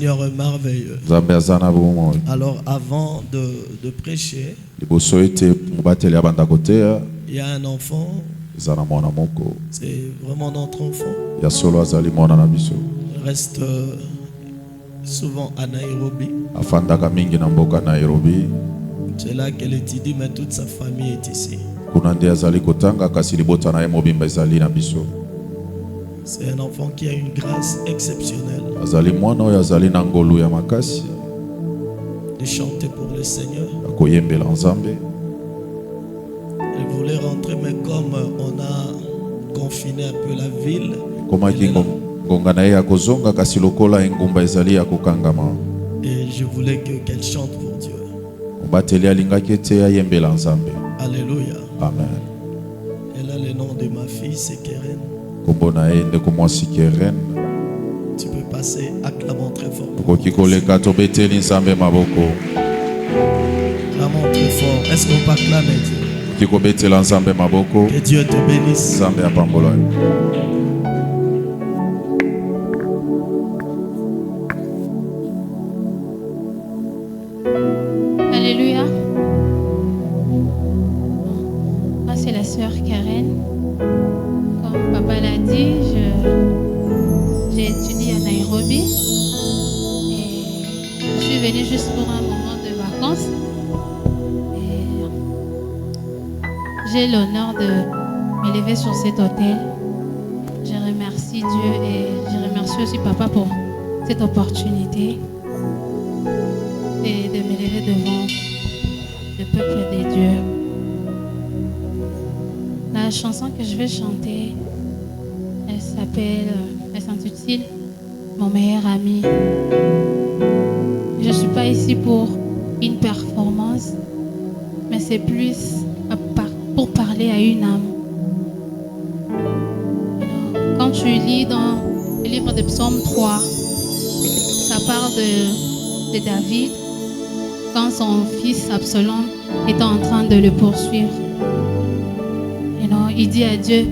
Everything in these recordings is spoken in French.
Seigneur merveilleux. Alors avant de prêcher, il y a un enfant. C'est vraiment notre enfant. Il reste souvent à Nairobi. C'est là qu'elle étudie, mais toute sa famille est ici. C'est un enfant qui a une grâce exceptionnelle de chanter pour le Seigneur. Elle voulait rentrer, mais comme on a confiné un peu la ville, et je voulais qu'elle chante pour Dieu. Alléluia. Amen. Elle a le nom de ma fille, c'est Keren. Tu peux passer, acclamons très fort. Acclamons très fort. Est-ce qu'on peut acclamer Dieu? Que Dieu te bénisse. Alléluia. Moi, c'est la sœur Karen. Comme papa l'a dit, j'ai étudié à Nairobi. Et je suis venue juste pour un moment de vacances. Et j'ai l'honneur de m'élever sur cet autel. Je remercie Dieu et je remercie aussi papa pour cette opportunité et de m'élever devant le peuple des dieux. La chanson que je vais chanter, elle s'intitule Mon meilleur ami. Je ne suis pas ici pour une performance, mais c'est plus pour parler à une âme. Quand tu lis dans le livre de Psaume 3, ça parle de David quand son fils Absalom était en train de le poursuivre. Il dit à Dieu,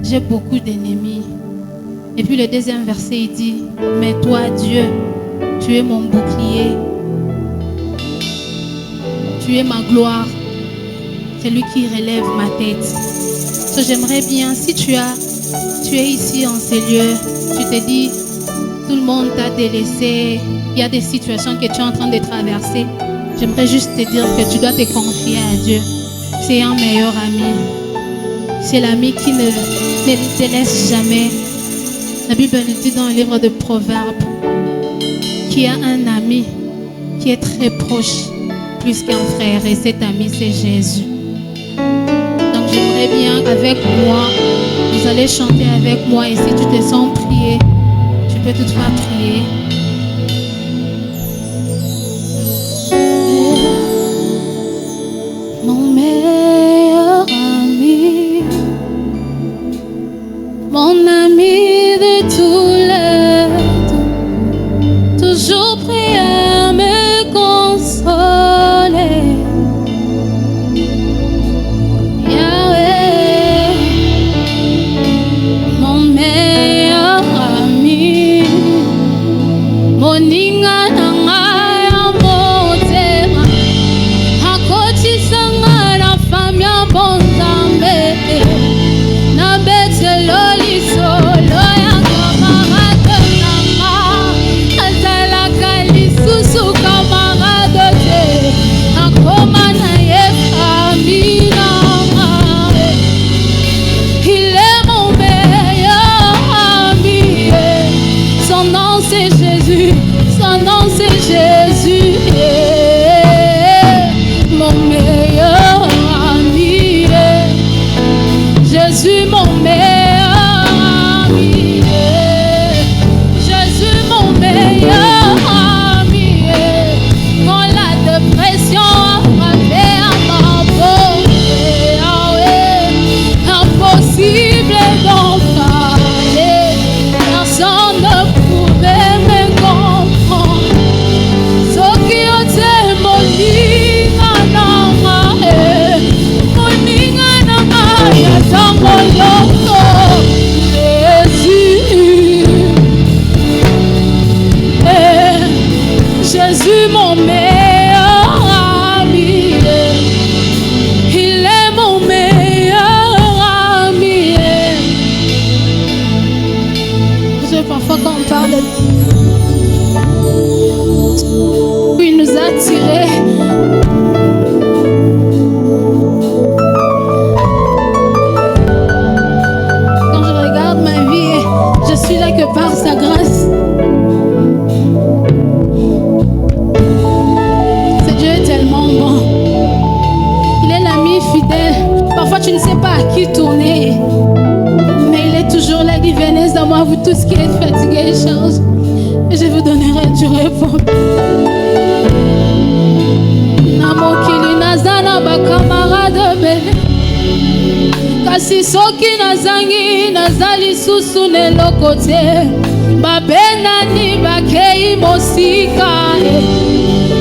j'ai beaucoup d'ennemis. Et puis le deuxième verset, il dit, mais toi Dieu, tu es mon bouclier, tu es ma gloire, c'est lui qui relève ma tête. J'aimerais bien, si tu es ici en ces lieux, tu te dis, tout le monde t'a délaissé, il y a des situations que tu es en train de traverser. J'aimerais juste te dire que tu dois te confier à Dieu. C'est un meilleur ami. C'est l'ami qui ne te laisse jamais. La Bible nous dit dans le livre de Proverbes qu'il y a un ami qui est très proche, plus qu'un frère. Et cet ami, c'est Jésus. Donc j'aimerais bien avec moi, vous allez chanter avec moi. Et si tu te sens prier, tu peux toutefois prier. Mon meilleur ami, mon ami de tous les temps, toujours prêt à me consoler. Yahweh, mon meilleur ami, mon son nom c'est Jésus, son nom c'est Jésus mon meilleur ami. Il est mon meilleur ami. Je parfois quand on parle de lui, il nous a tirés. Quand je regarde ma vie, je suis là que par sa grâce. Ce Dieu est tellement bon. Il est l'ami fidèle. Parfois tu ne sais pas à qui tourner, mais il est toujours là. Il dit venez à moi, vous tous qui êtes fatigués et chargés, et je vous donnerai du repos. Namokili nazana ba camarade bele. Kasi soki nazangi nazali susu neloko te. Babenani bakei mosika.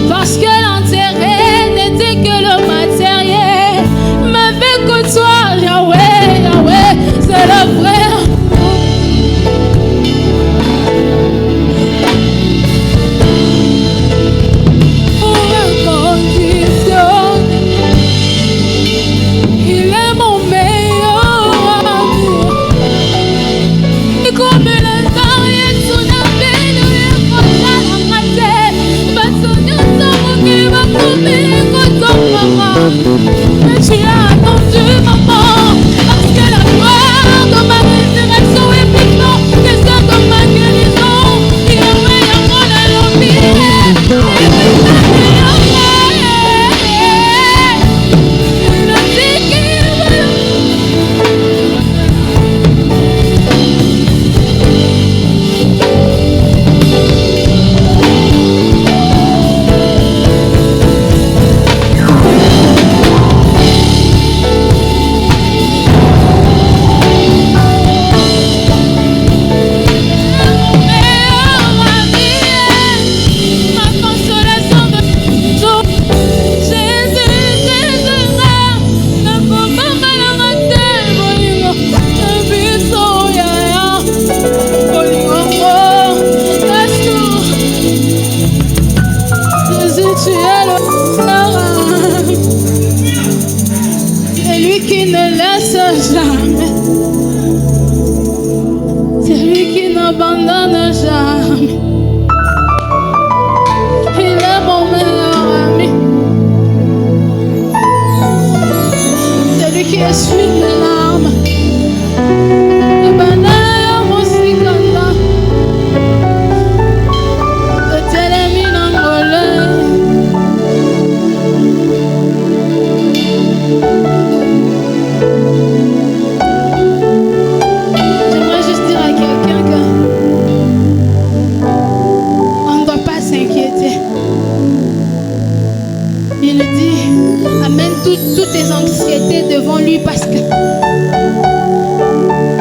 Parce que l'intérêt n'était que le matériel. Mais avec toi, Yahweh, Yahweh, c'est le frère. Mais tu as attendu maman, parce que la gloire de ma résurrection est plus grande que celle de ma guérison. Il y a mon allomi, n'abandonne jamais. Il est mon meilleur ami. Celui qui essuie mes larmes. Le banaya mosikanda. Le télémine angolais. J'aimerais juste dire à quelqu'un que on ne doit pas s'inquiéter. Il nous dit, amène toutes tes anxiétés devant lui parce que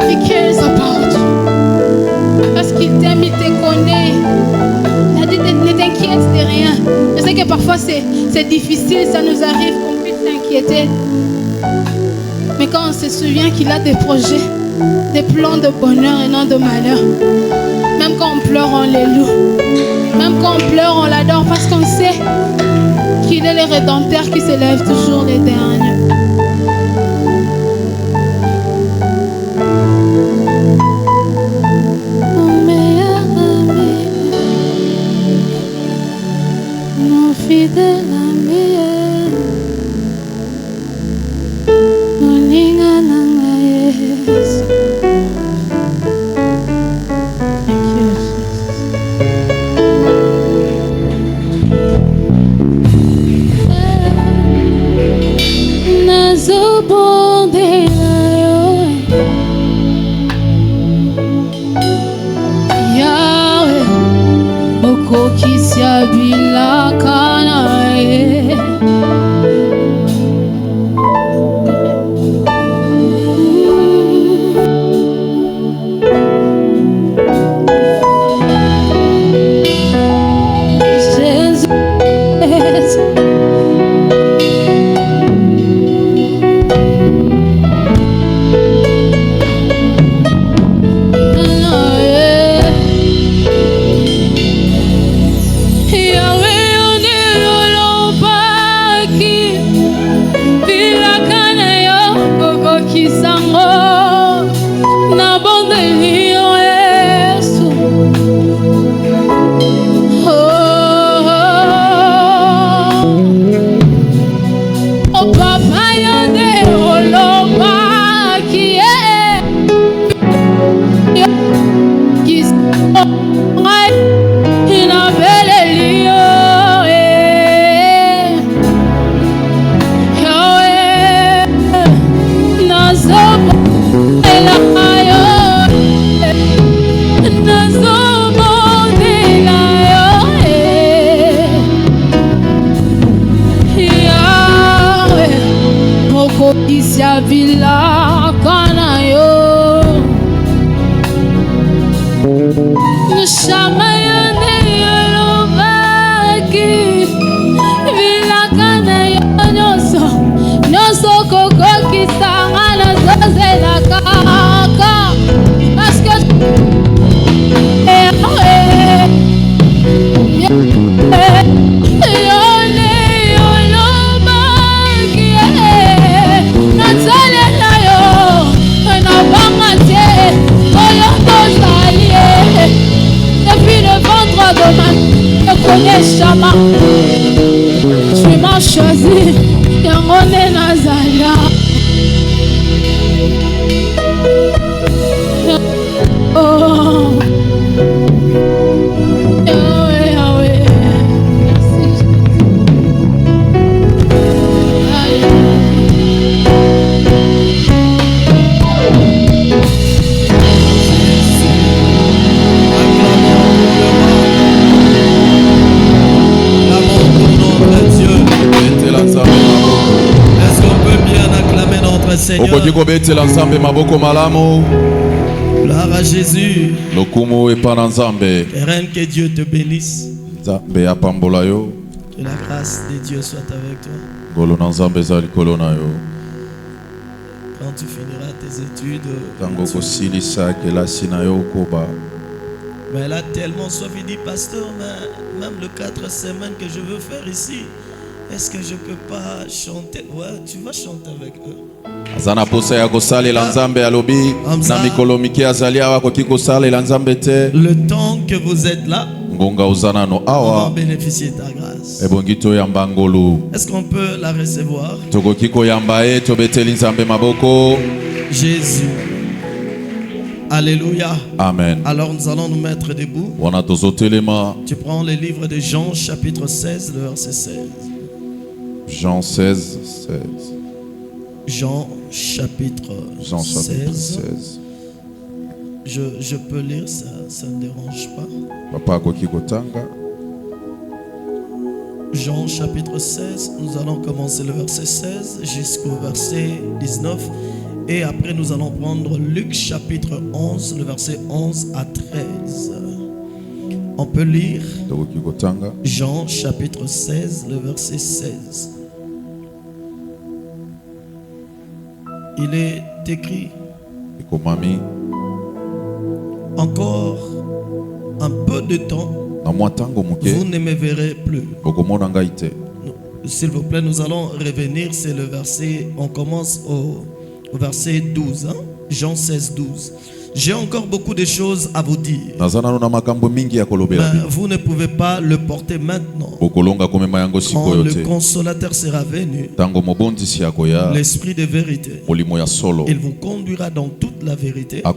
he cares about you. Parce qu'il t'aime, il te connaît. Il a dit, ne t'inquiète de rien. Je sais que parfois c'est difficile, ça nous arrive qu'on puisse s'inquiéter. Mais quand on se souvient qu'il a des projets, des plans de bonheur et non de malheur, même quand on pleure, on les loue. Même quand on pleure, on l'adore parce qu'on sait qu'il est le Rédempteur qui se lève toujours les derniers. Mon meilleur ami, mon fidèle ami, mon lingana yes. Thank you, Jesus. Nazobonde Yahweh, okokisia bilaka na ye. Yahweh, connais Shama. Tu m'as choisi. Yangone Nazalia. Oh. Yahweh, Yahweh. Merci. Est-ce qu'on peut bien acclamer notre Seigneur? Gloire à Jésus. Reine, que Dieu te bénisse. Que la grâce de Dieu soit avec toi. Quand tu finiras tes études, mais elle a tellement soif, il dit, pasteur, mais même le 4 semaines que je veux faire ici, est-ce que je peux pas chanter? Ouais, tu vas chanter avec eux. Azana posa ya kosalela nzambe alobi na mikolo mike azali awa koki kosalela nzambe te. Le temps que vous êtes là, ngonga uzana no awa, on va bénéficier de ta grâce. Ebongi to yamba ngolu. Est-ce qu'on peut la recevoir? Tokoki ko yamba e to beteli nzambe maboko. Jésus. Alléluia. Amen. Alors nous allons nous mettre debout. Tu prends le livre de Jean chapitre 16, le verset 16. Jean 16, 16. Jean chapitre 16. Je peux lire, ça ne dérange pas. Jean chapitre 16, nous allons commencer le verset 16 jusqu'au verset 19. Et après nous allons prendre Luc chapitre 11, le verset 11 à 13. On peut lire Jean chapitre 16, le verset 16. Il est écrit: encore un peu de temps, vous ne me verrez plus. S'il vous plaît, nous allons revenir, c'est le verset, on commence au verset 12, hein? Jean 16, 12. J'ai encore beaucoup de choses à vous dire, mais vous ne pouvez pas le porter maintenant. Quand le consolateur sera venu, l'esprit de vérité, il vous conduira dans toute la vérité, car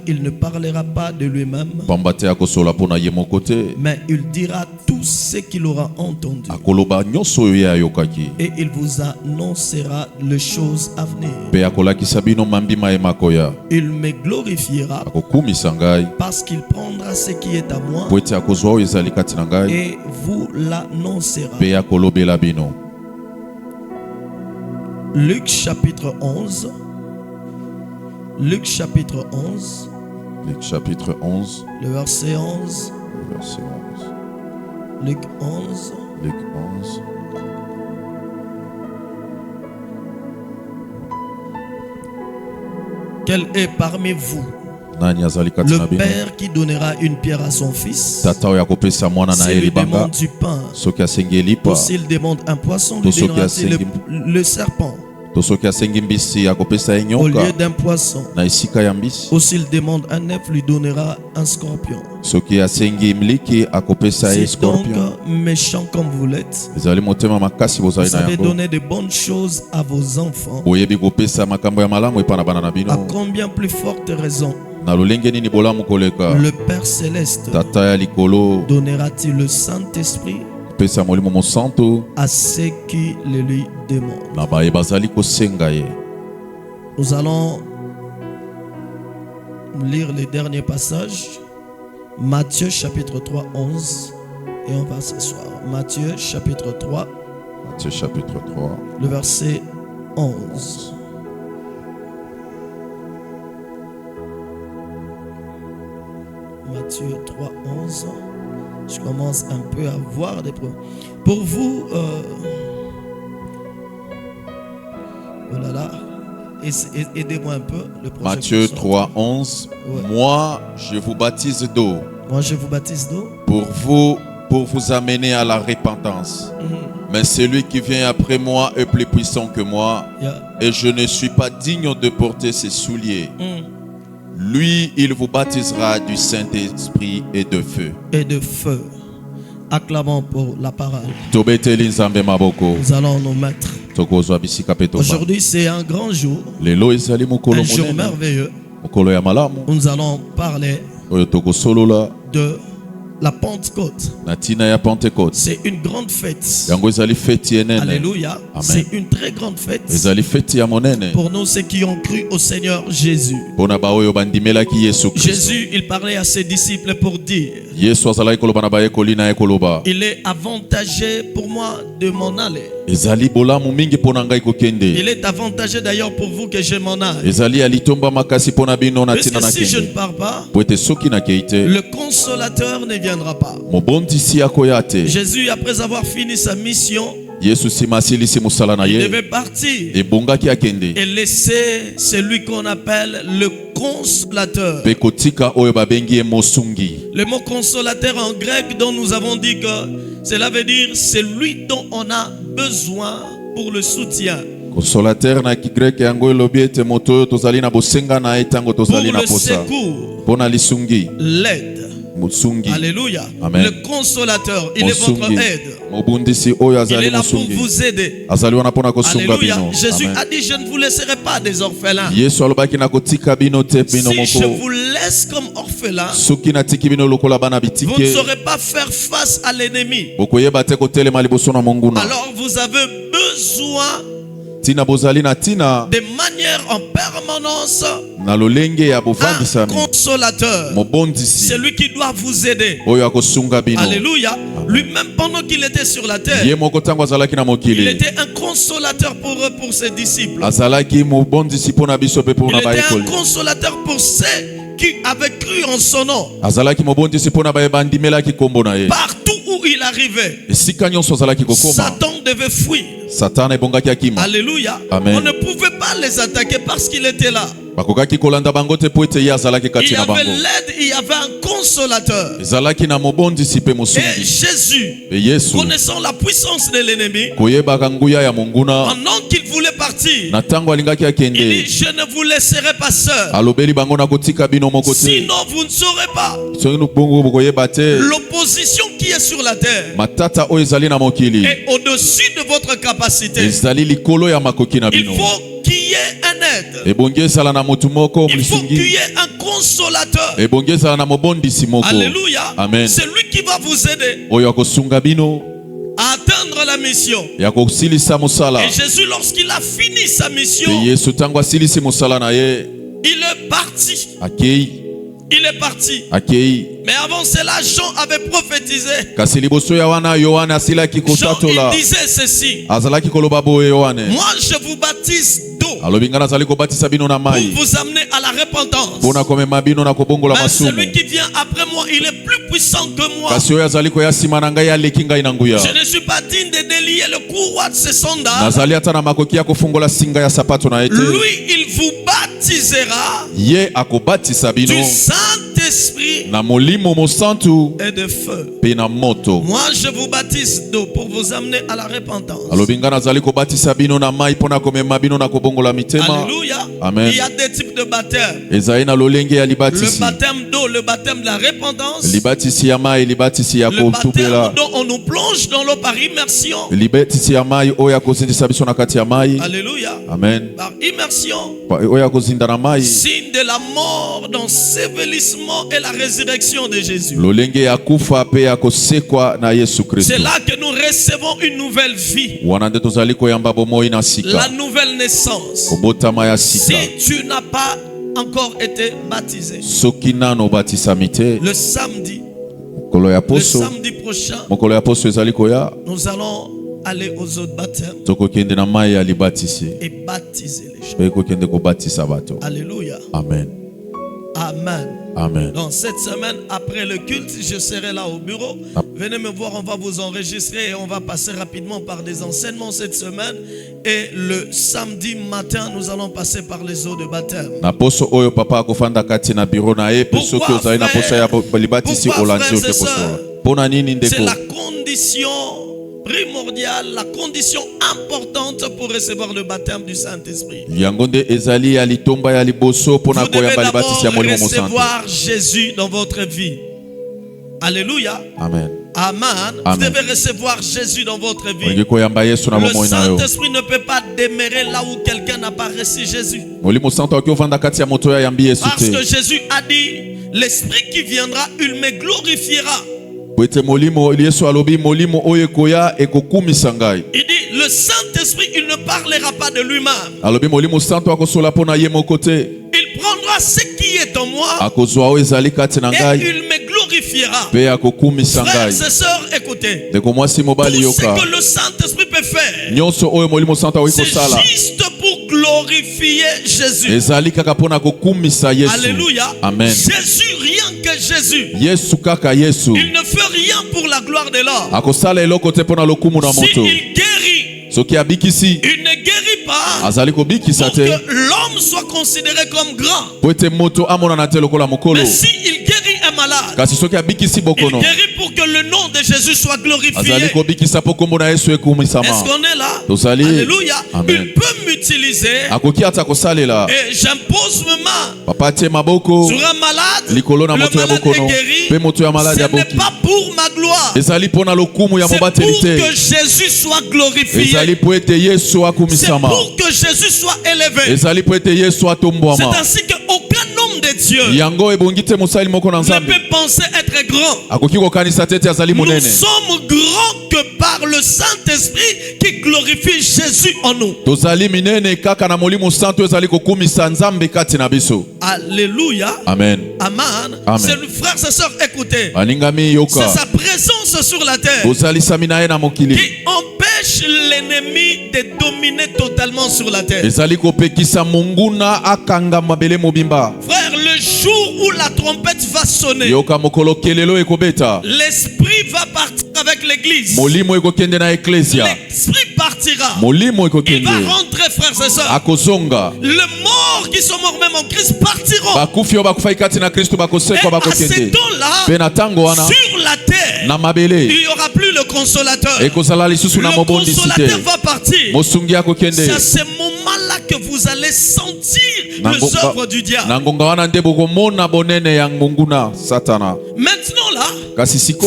il ne parlera pas de lui-même, mais il dira tout ce qu'il aura entendu, et il vous annoncera les choses à venir. Il me glorifiera parce qu'il prendra ce qui est à moi et vous l'annoncera. Luc chapitre 11. Luc chapitre 11. Luc chapitre 11. Le verset 11. Le verset 11. Luc 11. Luc 11. Quel est parmi vous le père qui donnera une pierre à son fils s'il lui demande du pain, ou s'il demande un poisson, lui donnera-t-il le serpent au lieu d'un poisson? Ou s'il demande un œuf, lui donnera un scorpion. C'est donc méchant comme vous l'êtes. Vous avez donné de bonnes choses à vos enfants. À combien plus forte raison le Père Céleste donnera-t-il le Saint-Esprit à ceux qui le lui demandent? Nous allons lire les derniers passages. Matthieu chapitre 3, 11. Et on va s'asseoir. Matthieu chapitre 3. Matthieu chapitre 3. Le verset 11. Matthieu 3, 11. Je commence un peu à voir des problèmes. Pour vous, oh là là, aidez-moi un peu. Matthieu 3, 11. Ouais. Moi, je vous baptise d'eau. Moi, je vous baptise d'eau. Pour vous amener à la repentance. Mais celui qui vient après moi est plus puissant que moi. Et je ne suis pas digne de porter ses souliers. Lui, il vous baptisera du Saint-Esprit et de feu. Et de feu. Acclamons pour la parole. Nous allons nous mettre. Aujourd'hui, c'est un grand jour. Un jour merveilleux. Nous allons parler de la Pentecôte. C'est une grande fête. Alléluia. C'est une très grande fête. Pour nous, ceux qui ont cru au Seigneur Jésus. Jésus, il parlait à ses disciples pour dire: il est avantagé pour moi de m'en aller. Il est avantagé d'ailleurs pour vous que je m'en aille. Parce que si je ne pars pas, le consolateur ne viendra pas. Jésus, après avoir fini sa mission, il devait partir et laisser celui qu'on appelle le consolateur. Le mot consolateur en grec dont nous avons dit que cela veut dire celui dont on a besoin pour le soutien. Consolateur na grec yango elobiete moto tozali na bosenga na etango tozali na posa. Pona lisungi. L'aide. Alléluia. Amen. Le consolateur, il est votre aide. Il est là pour vous aider. Alléluia. Jésus a dit: je ne vous laisserai pas des orphelins. Si je vous laisse comme orphelin, vous ne saurez pas faire face à l'ennemi. Alors vous avez besoin de manière en permanence un consolateur, celui qui doit vous aider. Alléluia. Lui-même, pendant qu'il était sur la terre, il était un consolateur pour ses disciples. Il était un consolateur pour ceux qui avaient cru en son nom. Partout où il arrivait, Satan devait fuir. Alléluia. Amen. On ne pouvait pas les attaquer parce qu'il était là. Il y avait l'aide, il y avait un consolateur. Et Jésus, connaissant la puissance de l'ennemi, pendant qu'il voulait partir, il dit: je ne vous laisserai pas seul. Sinon vous ne saurez pas l'opposition qui est sur la terre et au-dessus de votre capacité. Il faut qu'il y ait un aide. Il faut qu'il y ait un consolateur. Alléluia. Amen. C'est lui qui va vous aider à atteindre la mission. Et Jésus, lorsqu'il a fini sa mission, il est parti. Il est parti. Mais avant cela, Jean avait prophétisé. Jean, il disait ceci: moi, je vous baptise d'eau pour vous amener à la repentance. Mais celui qui vient après moi, il est plus puissant que moi. Je ne suis pas digne de délier le courroie de ses sandales. Lui, il vous baptisera du Saint-Esprit et de feu. Moi, je vous baptise d'eau pour vous amener à la repentance. Alléluia. Amen. Il y a des types de baptêmes. Le baptême d'eau, le baptême de la repentance. Le baptême dont on nous plonge dans l'eau par immersion. Alléluia. Amen. Par immersion. Signe de la mort, d'ensevelissement et la résurrection de Jésus. C'est là que nous recevons une nouvelle vie. La nouvelle naissance. Si tu n'as pas encore été baptisé, le samedi prochain, nous allons aller aux autres baptêmes et baptiser les gens. Alléluia. Amen. Amen. Amen. Donc cette semaine, après le culte, je serai là au bureau. Venez me voir, on va vous enregistrer et on va passer rapidement par des enseignements cette semaine. Et le samedi matin, nous allons passer par les eaux de baptême. C'est la condition primordiale, la condition importante pour recevoir le baptême du Saint-Esprit. Vous devez d'abord recevoir Jésus dans votre vie. Alléluia. Amen. Amen. Vous devez recevoir Jésus dans votre vie. Le Saint-Esprit ne peut pas demeurer là où quelqu'un n'a pas reçu Jésus. Parce que Jésus a dit, l'Esprit qui viendra, il me glorifiera. Il dit, le Saint-Esprit, il ne parlera pas de lui-même. Il prendra ce qui est en moi et il me glorifiera. Frères et sœurs, écoutez. Tout ce que le Saint-Esprit peut faire, c'est juste pour glorifier Jésus. Alléluia. Amen. Jésus, rien que Jésus. Il ne fait rien pour la gloire de l'homme. S'il guérit, il ne guérit pas pour que l'homme soit considéré comme grand. Mais s'il guérit un malade, il guérit pour que le nom de Jésus soit glorifié. Est-ce qu'on est là? Alléluia. Amen. Il peut m'utiliser et j'impose mes mains sur un malade. Le malade est guéri. Ce n'est pas pour ma gloire. C'est pour que Jésus soit glorifié. C'est pour que Jésus soit élevé. C'est ainsi qu'aucun homme de Dieu ne peut penser être grand. Nous sommes grands que par le Saint-Esprit qui glorifie Jésus en nous. Alléluia. Amen. Amen. C'est le frère et sœur, écoutez. C'est sa présence sur la terre qui empêche l'ennemi de dominer totalement sur la terre. Frère, le jour où la trompette va sonner, l'esprit va partir avec l'église. L'esprit partira. Il va rentrer, frères et sœurs. Les morts qui sont morts même en Christ partiront. Et à ce temps-là, sur la terre, il n'y aura plus le consolateur. Le consolateur va partir. C'est à ce moment-là que vous allez sentir les œuvres du diable. Maintenant là,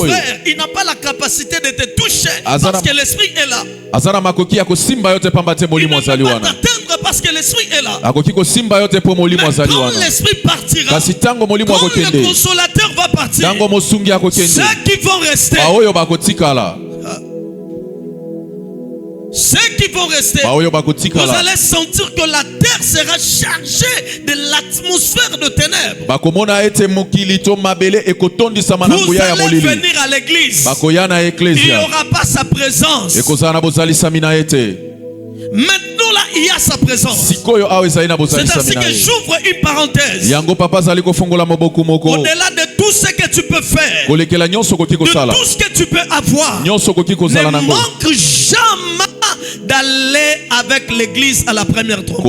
frère, il n'a pas la capacité de te toucher parce que l'esprit est là. Il ne peut pas t'atteindre parce que l'esprit est là. Mais quand l'esprit partira, quand le consolateur va partir, ceux qui vont rester, vous allez sentir que la terre sera chargée de l'atmosphère de ténèbres. Vous allez venir à l'église. Il n'y aura pas sa présence. Maintenant là, il y a sa présence. C'est ainsi que j'ouvre une parenthèse. Au-delà de tout ce que tu peux faire, de tout ce que tu peux avoir, ne manque jamais d'aller avec l'église à la première trompette.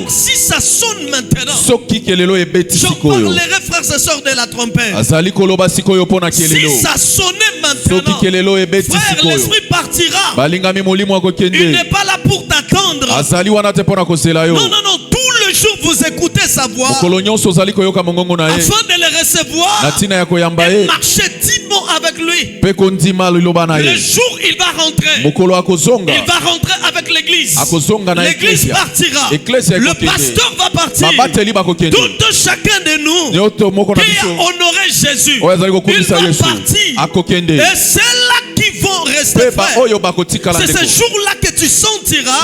Si ça sonne maintenant, j'en parlerai, frères et sœurs, de la trompette. Si ça sonnait maintenant, frère, l'esprit partira. Il n'est pas là pour t'attendre. Non, non, non. Tout le jour, vous écoutez sa voix afin de le recevoir et marcher dignement avec lui. Le jour il va rentrer, il va rentrer avec l'église. L'église partira. Le pasteur va partir. Tout chacun de nous qui a honoré Jésus, il va partir. Et c'est là qui vont rester. C'est ce jour-là que tu sentiras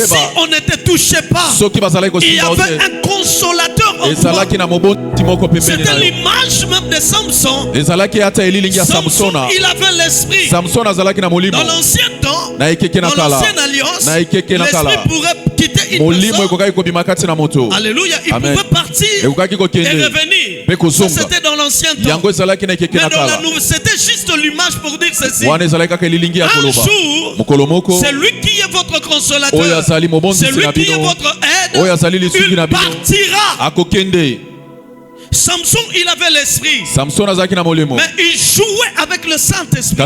si on ne te touchait pas. Il y avait un consolateur en toi. C'était l'image même de Samson. Samson, il avait l'esprit. Dans l'ancien temps, dans l'ancienne alliance, l'esprit pourrait quitter une personne. Alléluia, il pouvait partir et revenir. Ça c'était dans l'ancien temps. Mais dans la nouvelle, c'était juste l'image pour dire ceci. Un jour, c'est lui qui est votre consolateur. C'est lui qui est votre aide. Il partira. Samson, il avait l'esprit. Mais il jouait avec le Saint-Esprit. Il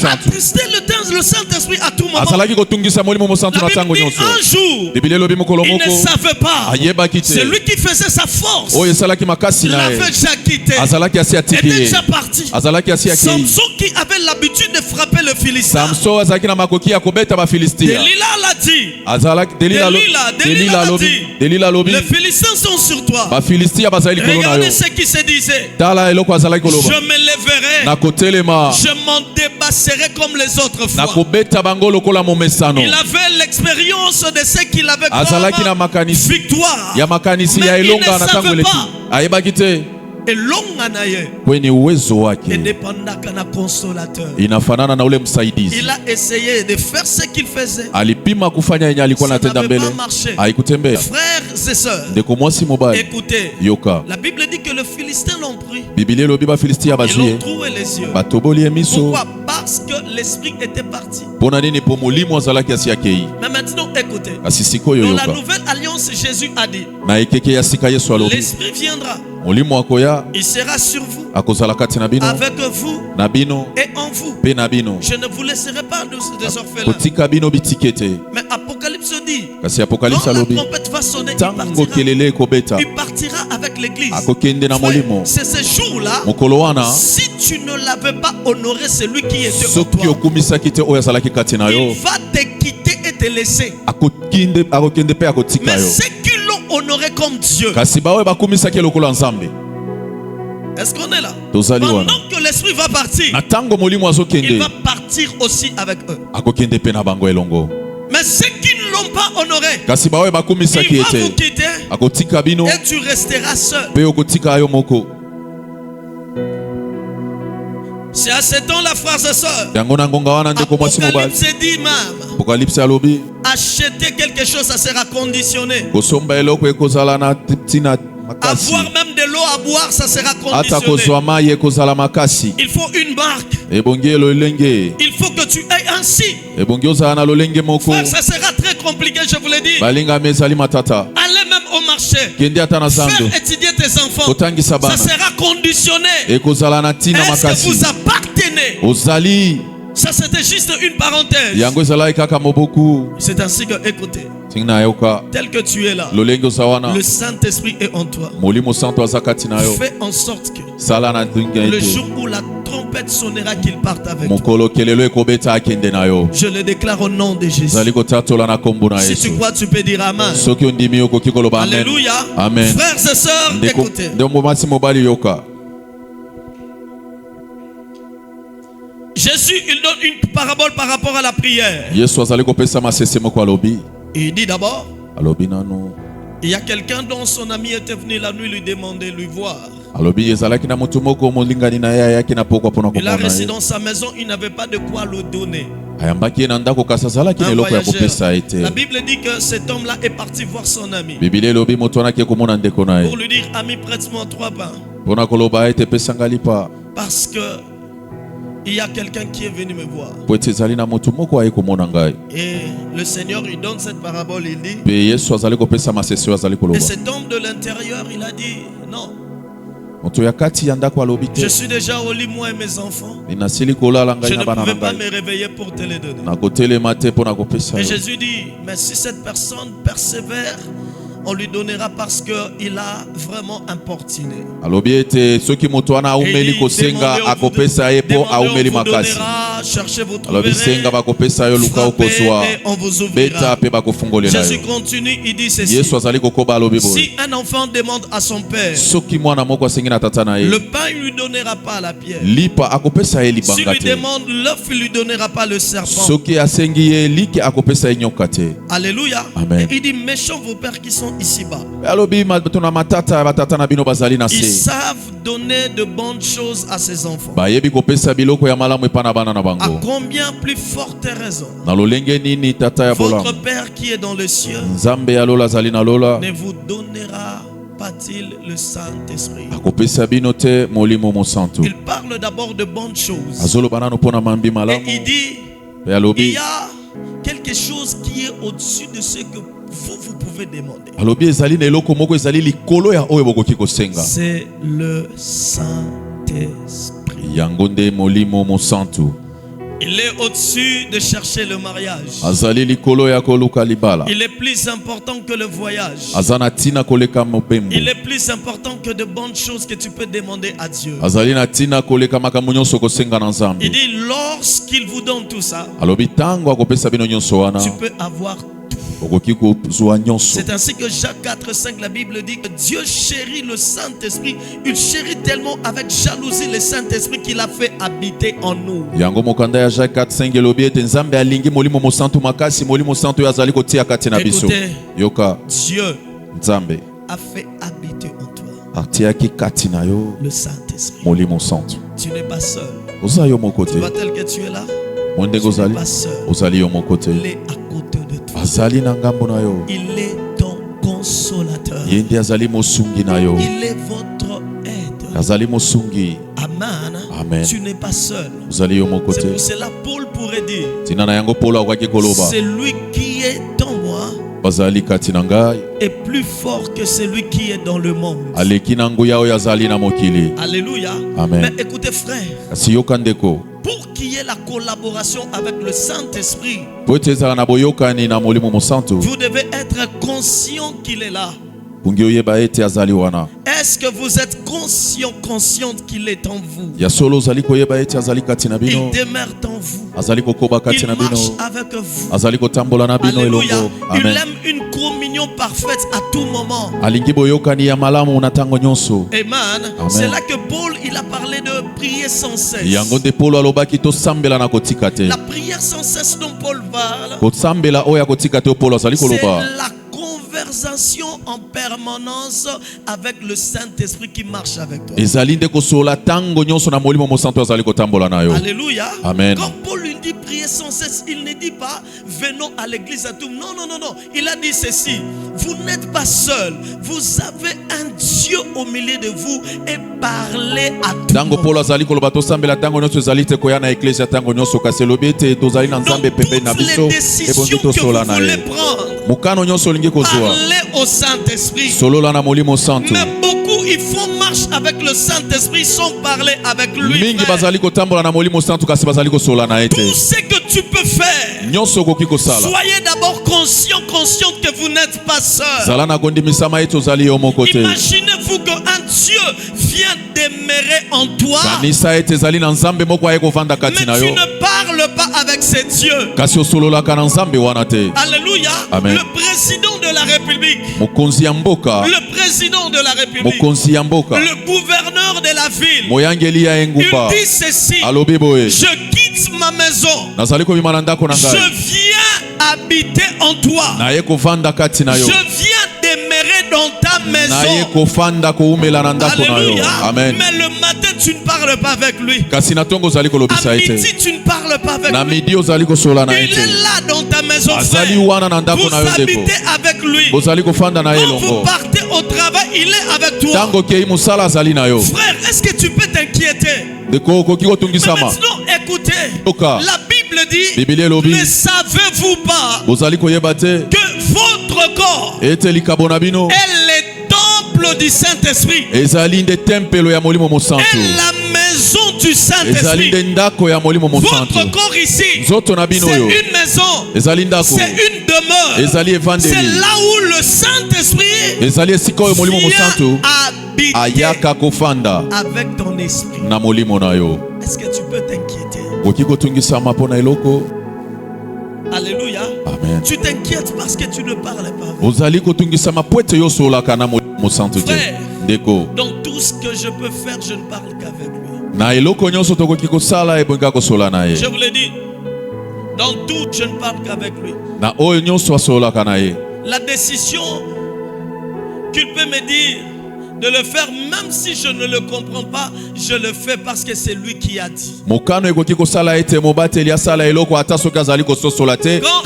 attristait le Saint-Esprit à tout moment. La Bible dit un jour, il ne savait pas. C'est lui qui faisait sa force. Il l'avait déjà quitté. Il était déjà parti. Samson qui avait l'habitude de frapper le Philistin. Delilah l'a dit. Les Philistins sont sur toi. Regardez ce qui se disait. Je me lèverai. Je m'en débasserai comme les autres fois. Il avait l'expérience de ce qu'il avait comme victoire. Mais il ne savait pas. Et kwenye uwezo wake inafanana na ule msaidizi. Alipima kufanya yenye alikuwa anatenda mbele, haikutembea. Ndeko mwasi mobali yoka. Biblia lobi ba Filistia bazuye batoboli emiso. Parce que l'esprit était parti. Pona nini po mulimo azalaki asiyakei. Mais maintenant écoutez. Asisiko yo yoka. Dans la nouvelle alliance, Jésus a dit. Na ekeke ya sika Yesu alobi. L'esprit viendra. Mulimo akoya. Il sera sur vous. Akozala kati na bino. Avec vous. Na bino. Et en vous. Pe na bino. Je ne vous laisserai pas des orphelins. Kotika bino bitikete. Mais Apocalypse dit. Kasi Apocalypse alobi. Quand la trompette va sonner, tango kelele kobeta. Il partira avec l'église. Akokende na molimo. C'est ce jour-là. Mokolo wana. Si tu ne l'avais pas honoré, celui qui était en toi. Il va te quitter et te laisser. Mais ceux qui l'ont honoré comme Dieu. Est-ce qu'on est là? Pendant que l'esprit va partir, il va partir aussi avec eux. Mais ceux qui ne l'ont pas honoré, il va vous quitter et tu resteras seul. C'est à ce temps-là, frères et sœurs, Apocalypse dit même, acheter quelque chose, ça sera conditionné. Avoir même de l'eau à boire, ça sera conditionné. Il faut une barque. Il faut que tu ailles ainsi. Frère, ça sera très compliqué, je vous l'ai dit. Allez même au marché. Faire étudier tes enfants. Ça sera conditionné. Est-ce que vous appartenez? Ça c'était juste une parenthèse. C'est ainsi que, écoutez, tel que tu es là, le Saint-Esprit est en toi. Fais en sorte que le jour où la trompette sonnera, qu'il parte avec toi. Je le déclare au nom de Jésus. Si tu crois, tu peux dire Amen. Alléluia. Amen. Frères et sœurs, écoutez. Jésus, il donne une parabole par rapport à la prière. Il dit d'abord, il y a quelqu'un dont son ami était venu la nuit lui demander, lui voir. Il a resté dans sa maison, il n'avait pas de quoi le donner. La Bible dit que cet homme-là est parti voir son ami pour lui dire, ami, prête-moi 3 pains. Parce que il y a quelqu'un qui est venu me voir. Et le Seigneur, il donne cette parabole, il dit. Et cet homme de l'intérieur, il a dit, non. Je suis déjà au lit, moi et mes enfants. Je ne pouvais pas me réveiller pour te les donner. Et Jésus dit, mais si cette personne persévère, on lui donnera parce qu'il a vraiment importuné. Cherchez, vous trouverez. Frappez et on vous ouvrira. Jésus continue, il dit ceci. Si un enfant demande à son père, le pain, il ne lui donnera pas la pierre. S'il lui demande l'œuf, il ne lui donnera pas le serpent. Alléluia. Amen. Et il dit, méchants vos pères qui sont ici-bas. Ils savent donner de bonnes choses à ses enfants. À combien plus forte raison votre Père qui est dans le ciel ne vous donnera pas-il le Saint-Esprit? Il parle d'abord de bonnes choses. Et il dit, il y a quelque chose qui est au-dessus de ce que vous pouvez demander. C'est le Saint-Esprit. Il est au-dessus de chercher le mariage. Il est plus important que le voyage. Il est plus important que de bonnes choses que tu peux demander à Dieu. Il dit, lorsqu'il vous donne tout ça, tu peux avoir tout. C'est ainsi que Jacques 4,5, la Bible dit que Dieu chérit le Saint-Esprit. Il chérit tellement avec jalousie le Saint-Esprit qu'il a fait habiter en nous. Écoutez, Dieu a fait habiter en toi le Saint-Esprit. Tu n'es pas seul. Tu vois tel que tu es là. Tu n'es pas seul. Il est à côté de toi. Il est ton consolateur. Il est votre aide. Amen. Tu n'es pas seul. C'est pour cela Paul pourrait dire, c'est lui qui est en moi est plus fort que celui qui est dans le monde. Alléluia. Amen. Mais écoutez frère, pour qu'il y ait la collaboration avec le Saint-Esprit, vous devez être conscient qu'il est là. Est-ce que vous êtes consciente qu'il est en vous? Il demeure en vous. Il marche avec vous. Alléluia. Il aime une communion parfaite à tout moment. Amen. C'est là que Paul il a parlé de prier sans cesse. La prière sans cesse dont Paul parle, c'est la conversation en permanence avec le Saint-Esprit qui marche avec toi. Alléluia. Amen. Quand Paul lui dit prier sans cesse, il ne dit pas venons à l'église à tout. Non. Il a dit ceci: vous n'êtes pas seul. Vous avez un Dieu au milieu de vous et parlez à tout le monde. Donc, toutes les décisions que vous voulez prendre, parlez au Saint-Esprit. Mais beaucoup ils font marche avec le Saint-Esprit sans parler avec lui. Tout ce que tu peux faire, soyez d'abord consciente que vous n'êtes pas seul. Imaginez-vous qu'un Dieu vient demeurer en toi, mais tu ne parles pas avec ces dieux. Alléluia. Amen. Le président de la République, le président de la République, le gouverneur de la ville, il dit ceci: je quitte ma maison, je viens habiter en toi, je viens demeurer dans ta maison. Alléluia. Amen. Mais le matin tu ne parles pas avec lui, à midi tu ne parles pas avec lui. Il est là dans ta maison, frère. Vous habitez avec lui. Quand vous partez au travail, il est avec toi. Frère, est-ce que tu peux t'inquiéter? Mais maintenant, écoutez, la Bible dit, ne savez-vous pas que votre corps est le temple du Saint-Esprit et la maison du Saint-Esprit? Votre corps ici, c'est une maison, c'est une demeure, c'est là où le Saint-Esprit vient habiter avec ton esprit. Est-ce que tu peux t'inquiéter? Alléluia. Amen. Tu t'inquiètes parce que tu ne parles pas. Frère, dans tout ce que je peux faire, je ne parle qu'avec lui. Je vous l'ai dit, dans tout, je ne parle qu'avec lui. La décision qu'il peut me dire de le faire, même si je ne le comprends pas, je le fais parce que c'est lui qui a dit. Quand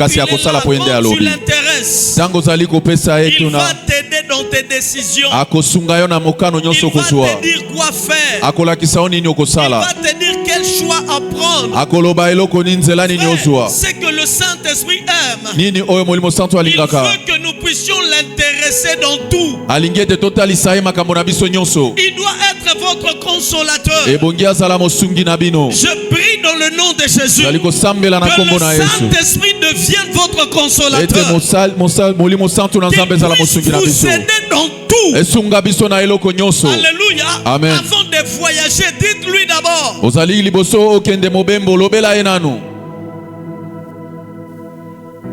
il est là, quand tu l'intéresses, il va t'aider dans tes décisions. Il va te dire quoi faire. Il va te dire quel choix à prendre. C'est que le Saint-Esprit Saint-Esprit aime. Il veut que nous puissions l'intéresser dans tout. Il doit être votre consolateur. Je prie dans le nom de Jésus. Que le Saint-Esprit devienne votre consolateur. Qu'il puisse vous aider dans tout. Alléluia. Amen. Avant de voyager, dites-lui d'abord.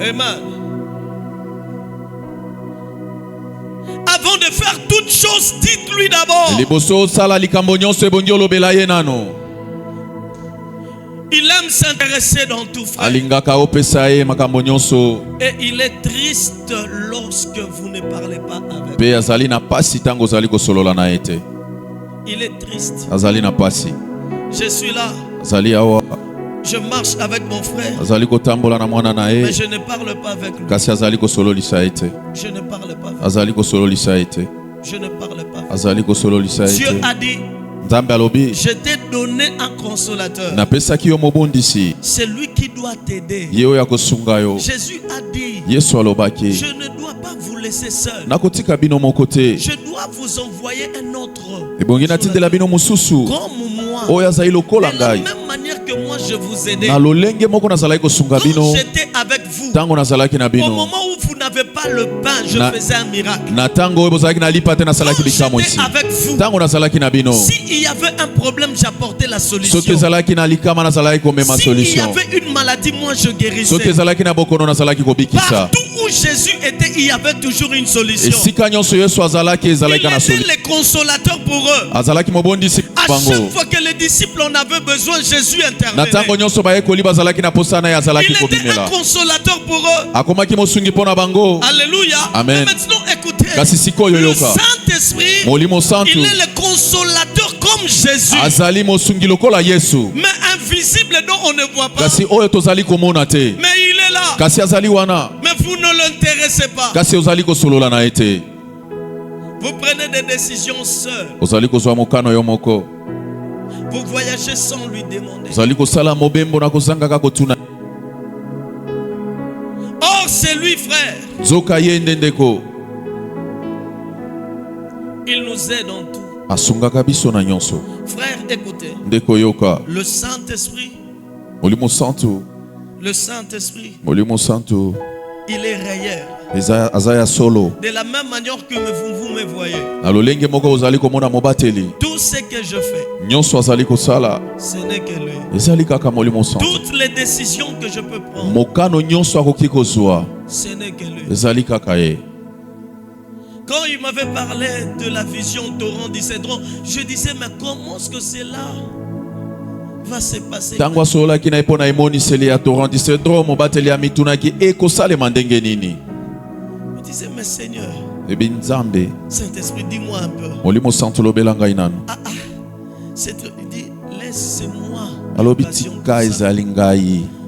Amen. Avant de faire toutes choses, dites-lui d'abord. Il aime s'intéresser dans tout, frère. Et il est triste lorsque vous ne parlez pas avec lui. Il est triste. Je suis là. Je marche avec mon frère. Mais je ne parle pas avec lui. Je ne parle pas avec lui. Je ne parle pas avec lui. Dieu a dit, je t'ai donné un consolateur. C'est lui qui doit t'aider. Jésus a dit, je ne dois pas vous laisser seul. Je dois vous envoyer un autre. Comme moi. De la même manière que moi je vous aidais. Quand j'étais avec vous, au moment où vous n'avez pas le pain, je faisais un miracle. Quand j'étais avec vous, s'il y avait un problème, j'apportais la solution. S'il y avait une maladie, moi je guérissais. Partout où Jésus était, il y avait toujours une solution. Il était le consolateur pour eux. À chaque fois que les disciples en avaient besoin, Jésus intervenait. Il était un consolateur pour eux. Alléluia. Amen. Et maintenant écoutez, le Saint-Esprit, il est le consolateur comme Jésus, mais invisible dont on ne voit pas. Mais il est là. Mais vous ne l'intéressez pas. Vous prenez des décisions seuls. Vous voyagez sans lui demander. Or c'est lui, frère. Il nous aide en tout. Frère, écoutez. Le Saint-Esprit, il est réel. De la même manière que vous me voyez. Tout ce que je fais, ce n'est que lui. Toutes les décisions que je peux prendre, ce n'est que lui. Quand il m'avait parlé de la vision Torrent du Cédron, je disais, mais comment est-ce que cela va se passer? Je disais, mais Seigneur, Saint-Esprit, dis-moi un peu. Il dit, laisse-moi.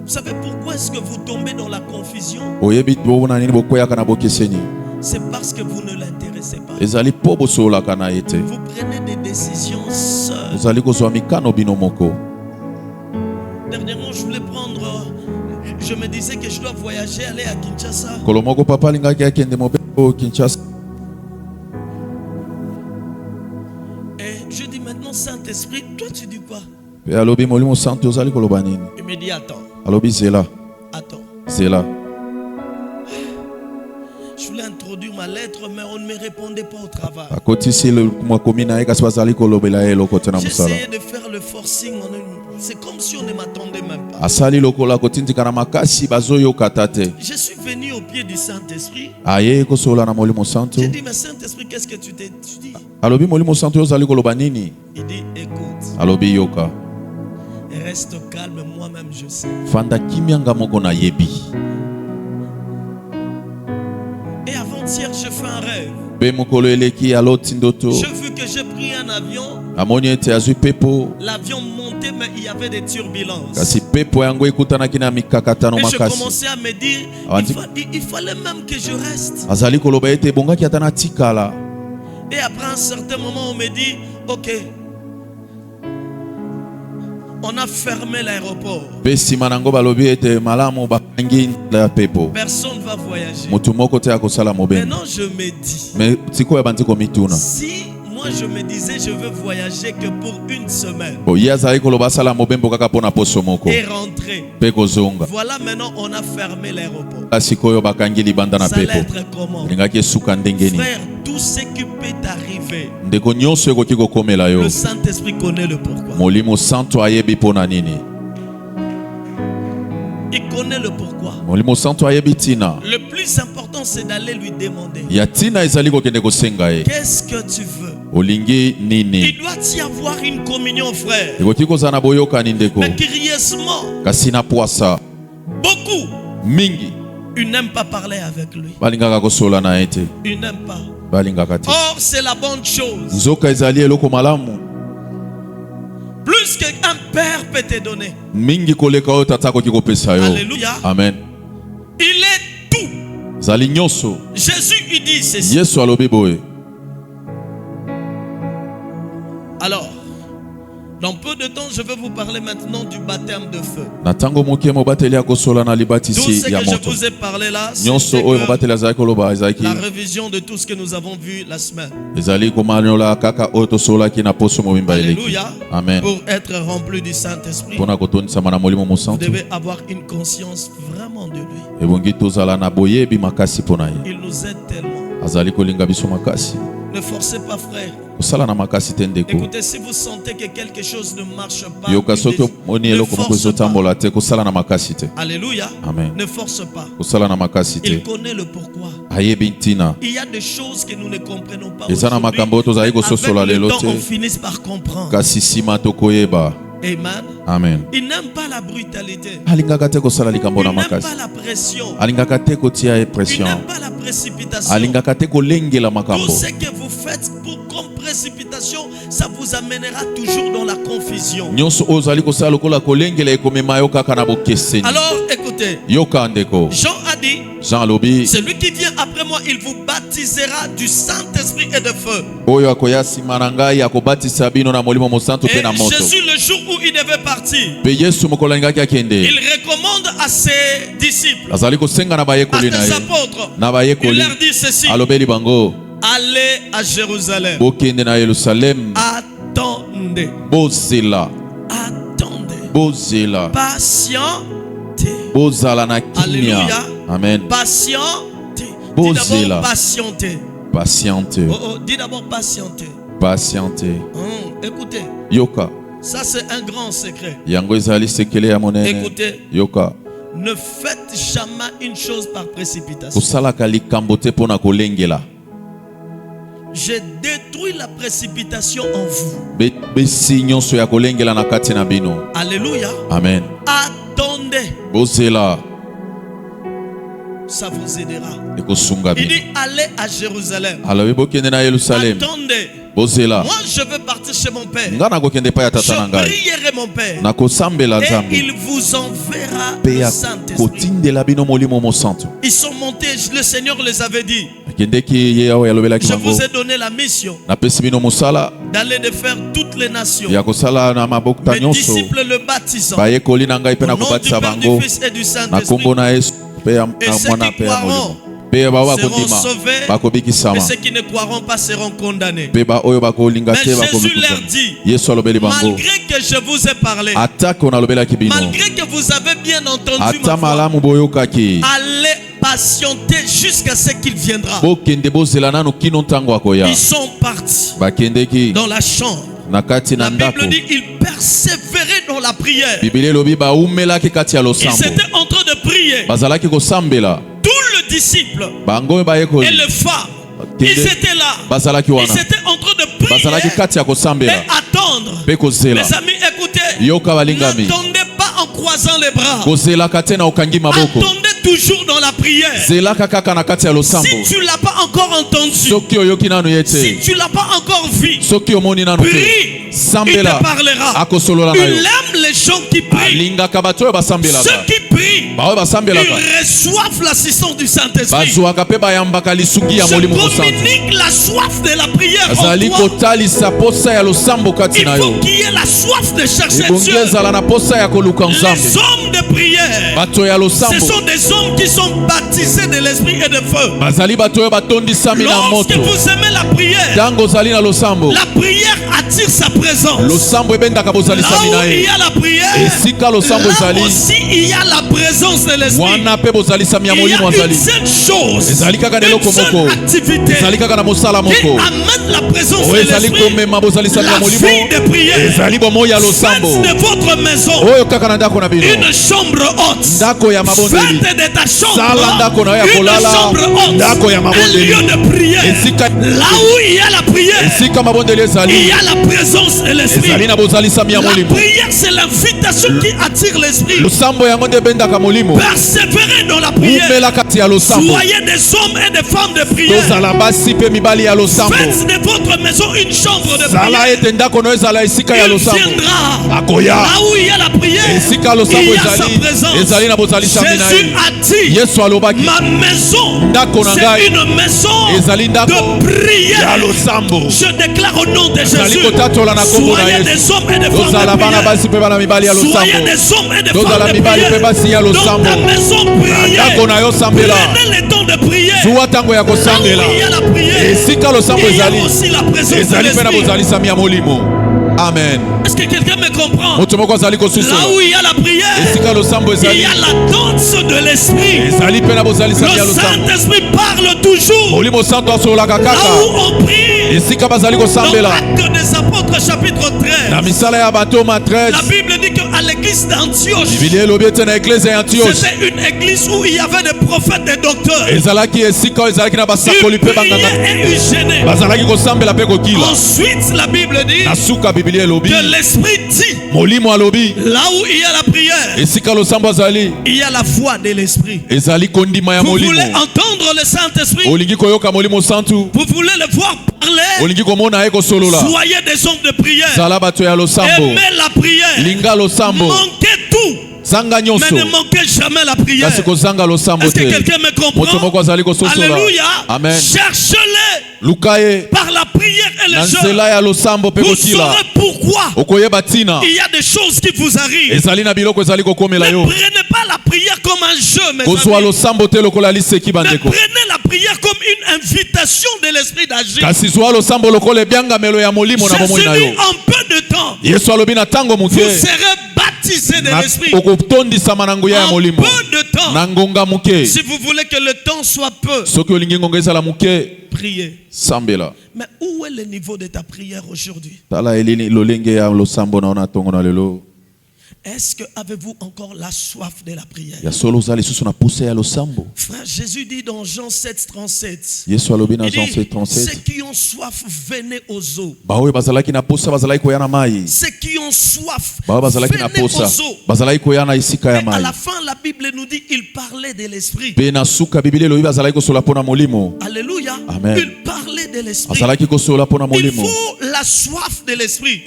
Vous savez pourquoi est-ce que vous tombez dans la confusion? C'est parce que vous ne l'intéressez pas. Vous prenez des décisions seuls. Dernièrement, je voulais prendre... Je me disais que je dois voyager, aller à Kinshasa. Et je dis maintenant, Saint-Esprit, toi tu dis quoi? Il me dit, attends. Attends. Je voulais introduire ma lettre, mais on ne me répondait pas au travail. J'essayais de faire le forcing. C'est comme si on ne m'attendait même pas. Je suis venu au pied du Saint-Esprit. J'ai dit, mais Saint-Esprit, qu'est-ce que tu t'es dit? Il dit, écoute. Reste calme, moi-même je sais. Et avant-hier, je fais un rêve. J'ai vu que j'ai pris un avion. L'avion montait, mais il y avait des turbulences. Et je commençais à me dire, il fallait même que je reste. Et après un certain moment, on me dit, ok, On a fermé l'aéroport. Personne ne va voyager. Maintenant je me dis, si moi je me disais je veux voyager que pour une semaine et rentrer, voilà maintenant on a fermé l'aéroport. Ça allait être comment? Frère, tout ce qui peut t'arriver, le Saint-Esprit connaît le pourquoi. Il connaît le pourquoi. Le plus important c'est d'aller lui demander, qu'est-ce que tu veux? Il doit y avoir une communion, frère. Mais curieusement, beaucoup ils n'aiment pas parler avec lui. Ils n'aiment pas. Or c'est la bonne chose. Plus qu'un père peut te donner. Alléluia. Amen. Il est tout. Jésus il dit ceci. Alors, dans peu de temps, je vais vous parler maintenant du baptême de feu. Tout ce que je vous ai parlé là, c'est la révision de tout ce que nous avons vu la semaine. Alléluia. Amen. Pour être rempli du Saint-Esprit, vous devez avoir une conscience vraiment de lui. Il nous aide tellement. Ne forcez pas, frère. Écoutez, si vous sentez que quelque chose ne marche pas, ne force pas. Alléluia. Amen. Ne force pas. Il connaît le pourquoi. Il y a des choses que nous ne comprenons pas aujourd'hui. Avec le temps, on finit par comprendre. Amen. Amen. Il n'aime pas la brutalité. Il n'aime pas la pression. Il n'aime pas la précipitation. Tout ce que vous faites comme précipitation, ça vous amènera toujours dans la confusion. Alors écoutez, Jean a dit, celui qui vient après moi, il vous baptisera du Saint-Esprit et de feu. Et Jésus, le jour où il devait partir, il recommande à ses disciples, à ses apôtres, il leur dit ceci: allez à Jérusalem. Attendez. Attendez. Patientez. Alléluia. Amen. Patientez. Dis d'abord patientez. Patientez. Dis d'abord patientez. Patientez. Écoutez. Yoka. Ça c'est un grand secret. Écoutez. Yoka. Ne faites jamais une chose par précipitation. J'ai détruit la précipitation en vous. Alléluia. Amen. Attendez. Ça vous aidera. Il dit allez à Jérusalem. Attendez. Moi je veux partir chez mon père. Je prierai mon père. Et il vous enverra le Saint-Esprit. Ils sont montés, le Seigneur les avait dit. Je vous ai donné la mission d'aller de faire toutes les nations. Mes disciples le baptisant. Au nom du Père, du Fils et du Saint-Esprit. Et ceux qui croiront seront sauvés, et ceux qui ne croiront pas seront condamnés. Mais Jésus leur dit, malgré que je vous ai parlé, malgré que vous avez bien entendu ma voix, allez patienter jusqu'à ce qu'il viendra. Ils sont partis dans la chambre. La Bible dit qu'ils persévéraient dans la prière. Ils étaient en train de prier. Tous les disciples et les femmes, ils étaient là. Ils étaient en train de prier et attendre. Les amis, écoutez, n'attendez pas en croisant les bras. Attendez toujours dans la prière. Si tu ne l'as pas encore entendu, si tu ne l'as pas encore vu, prie. Il te parlera. Il aime les gens qui prient. Ceux qui prient prient, ils reçoivent l'assistance du Saint-Esprit. Je communique la soif de la prière en toi. Il faut qu'il y ait la soif de chercher Dieu. Les hommes de prière, ce sont des hommes qui sont baptisés de l'esprit et de feu. Lorsque vous aimez la prière, la prière attire sa présence. Là où il y a la prière, là aussi il y a la présence de l'esprit. Il y a une seule chose, une seule activité qui amène la présence de l'esprit. La vie de prière. Faites de votre maison une chambre haute. Faites de ta chambre une chambre haute, un lieu de prière. Là où il y a la prière, il y a la présence de l'esprit. La prière, c'est l'invitation qui attire l'esprit. Persévérez dans la prière. Soyez des hommes et des femmes de prière. Faites de votre maison une chambre de prière. Il viendra là où il y a la prière, il y a sa présence. Jésus a dit, ma maison, c'est une maison de prière. Je déclare au nom de Jésus, soyez des hommes et des femmes de prière. Soyez des hommes et des femmes de prière. Dans ta maison, priez. Prenez le temps de prier. Là où il y a la prière, il y a aussi la présence de l'esprit. Amen. Est-ce que quelqu'un me comprend? Là où il y a la prière, il y a la danse de l'esprit. Le Saint-Esprit parle toujours. Là où on prie, dans l'Acte des Apôtres chapitre 13, la Bible dit qu'à l'église d'Antioche, c'était une église où il y avait des prophètes et docteurs. Ils priaient et ils gênaient. Ensuite, la Bible dit que l'esprit dit, là où il y a la prière, il y a la voix de l'esprit. Vous voulez entendre le Saint-Esprit? Vous voulez le voir parler? Soyez des hommes de prière. Aimez la prière. Manquez tout, mais ne manquez jamais la prière. Est-ce que quelqu'un me comprend? Alléluia. Cherchez-les par la prière et le jeûne. Vous saurez pourquoi il y a des choses qui vous arrivent. Ne prenez pas la prière comme un jeu, mes amis. Prenez la prière comme une invitation de l'esprit d'agir. Jésus dit, en peu de temps, vous serez baptisés de l'esprit. En peu de temps. Si vous voulez que le temps soit peu, priez. Mais où est le niveau de ta prière aujourd'hui? Est-ce que avez-vous encore la soif de la prière? Frère, Jésus dit dans Jean 7:37, il dit, ceux qui ont soif, venez aux eaux. Ceux qui ont soif, venez aux eaux. Et à la fin, la Bible nous dit, il parlait de l'esprit. Alléluia. Amen. Il parlait de l'esprit. Il faut la soif de l'esprit.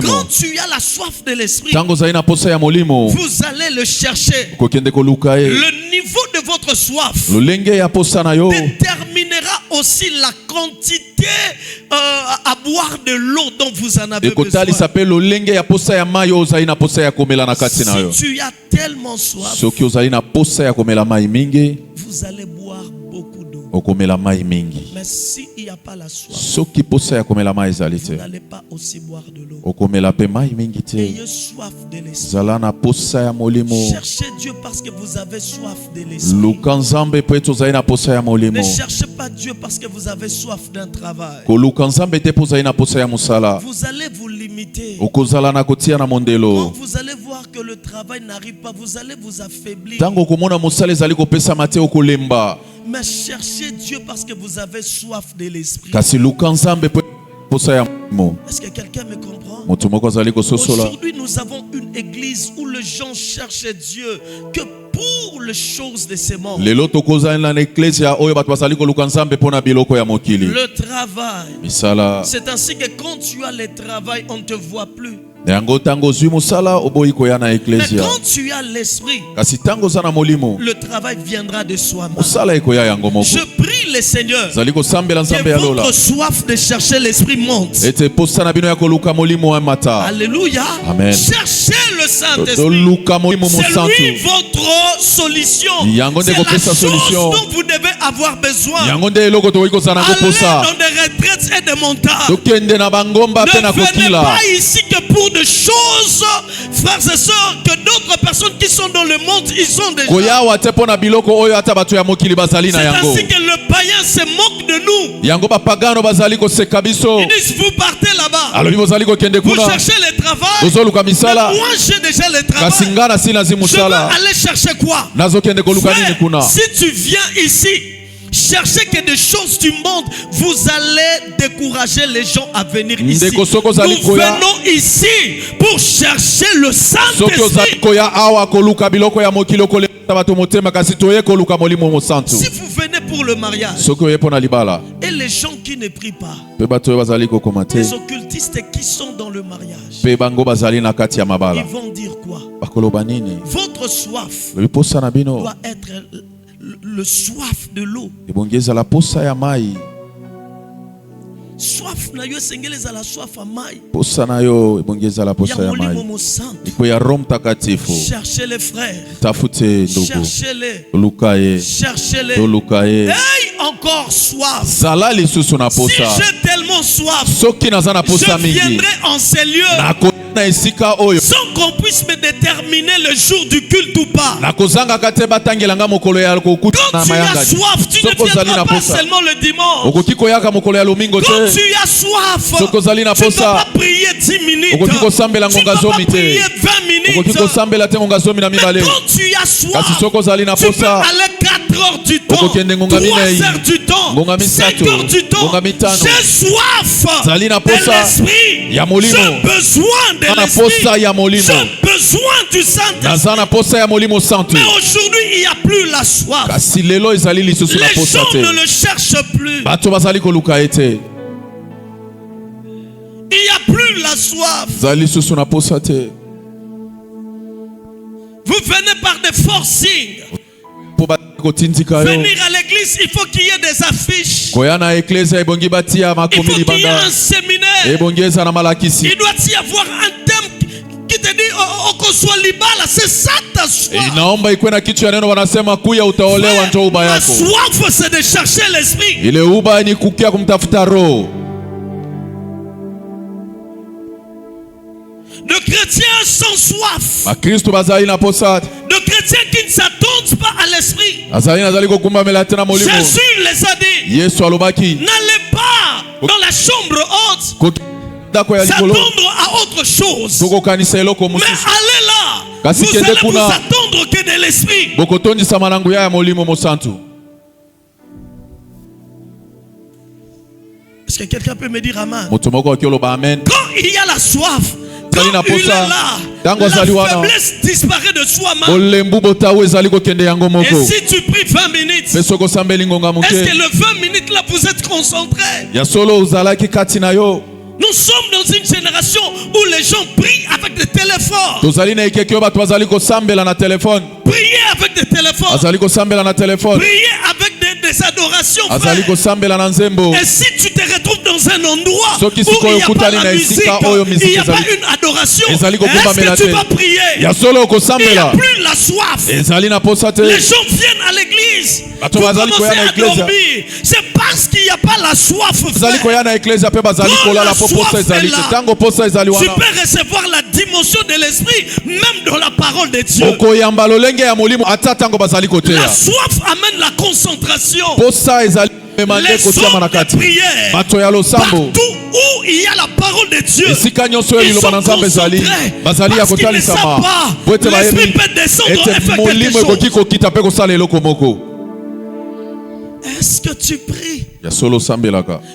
Quand tu as la soif de l'esprit, vous allez le chercher. Le niveau de votre soif déterminera aussi la quantité à boire de l'eau dont vous en avez besoin. Si tu as tellement soif, vous allez boire beaucoup d'eau. Mais s'il n'y a pas la soif, vous n'allez pas aussi boire de l'eau. Ayez soif de l'esprit. Cherchez Dieu parce que vous avez soif de l'esprit. Ne cherchez pas Dieu parce que vous avez soif d'un travail. Vous allez vous limiter. Quand vous allez voir que le travail n'arrive pas, vous allez vous affaiblir. Mais cherchez Dieu parce que vous avez soif de l'esprit. Est-ce que quelqu'un me comprend? Aujourd'hui, nous avons une église où les gens cherchent Dieu que pour les choses de ce monde. Le travail. C'est ainsi que quand tu as le travail, on ne te voit plus. Mais quand tu as l'esprit, le travail viendra de soi-même. Je prie le Seigneur que votre soif de chercher l'esprit monte. Alléluia. Amen. Cherchez le Saint-Esprit. C'est lui votre solution. C'est la chose dont vous devez avoir besoin. Allez dans des retraites et des montagnes. Ne venez pas ici que pour des choses, frères et sœurs, que d'autres personnes qui sont dans le monde, ils ont déjà. C'est ainsi que le païen se moque de nous. Ils disent, vous partez là-bas. Vous cherchez le travail. Mais moi j'ai déjà le travail. Je veux aller chercher quoi? Frère, si tu viens ici chercher que des choses du monde, vous allez décourager les gens à venir ici. Nous venons ici pour chercher le Saint-Esprit. Si vous venez pour le mariage et les gens qui ne prient pas, les occultistes qui sont dans le mariage, ils vont dire quoi? Votre soif doit être le soif de l'eau. Soif na yo sengeleza la soif à mai. Posa na yo ibongeza la posa ya mai. Iko ya Roho Mtakatifu. Cherchez les frères. Tafute ndugu. Cherchez-les. Lukaye. Cherchez-les. Lukaye. Hey, encore soif. Zala lisusu na posa. Si j'ai tellement soif, soki nazana posa mingi, je viendrai en ces lieux. Sans qu'on puisse me déterminer le jour du culte ou pas. Quand tu as soif, tu ne viendras pas seulement le dimanche. Quand tu as soif, tu ne peux pas prier 10 minutes. Tu ne peux pas prier 20 minutes. Mais quand tu as soif, tu peux aller 4 heures du temps, 3 heures du temps, 5 heures du temps. J'ai soif de l'esprit. J'ai besoin de l'esprit. J'ai besoin du Saint-Esprit. Mais aujourd'hui, il n'y a plus la soif. Les gens ne le cherchent plus. Il n'y a plus la soif. Vous venez par des forcings. Venir à l'église, il faut qu'il y ait des affiches. Il faut qu'il y ait un séminaire. Il doit y avoir un thème qui te dit qu'on soit libala. C'est ça ta soif. La soif, c'est de chercher l'esprit. De chrétiens sans soif. De chrétiens qui ne s'attendent pas à l'esprit. Jésus les a dit, n'allez pas dans la chambre haute s'attendre à autre chose. Mais allez là, vous allez vous attendre que de l'esprit. Est-ce que quelqu'un peut me dire amen? Quand il y a la soif, quand il est là, la faiblesse disparaît de soi-même. Et si tu pries 20 minutes, est-ce que le 20 minutes là vous êtes concentré? Nous sommes dans une génération où les gens prient avec des téléphones. Priez avec des téléphones. Priez avec des adorations. Frère. Et si tu te retrouves dans un endroit où il n'y a pas la musique, il n'y a pas une adoration, est-ce que tu vas prier? Il n'y a plus la soif. Les gens viennent à l'église pour commencer à dormir. C'est parce qu'il n'y a pas la soif. Frère. Quand la soif est là, tu peux recevoir la dimension de l'esprit même dans la parole de Dieu. La soif amène la concentration. Les hommes de prière, partout où il y a la parole de Dieu, ils sont concentrés parce qu'ils ne savent pas. L'esprit peut descendre et faire quelque chose. Est-ce que tu pries?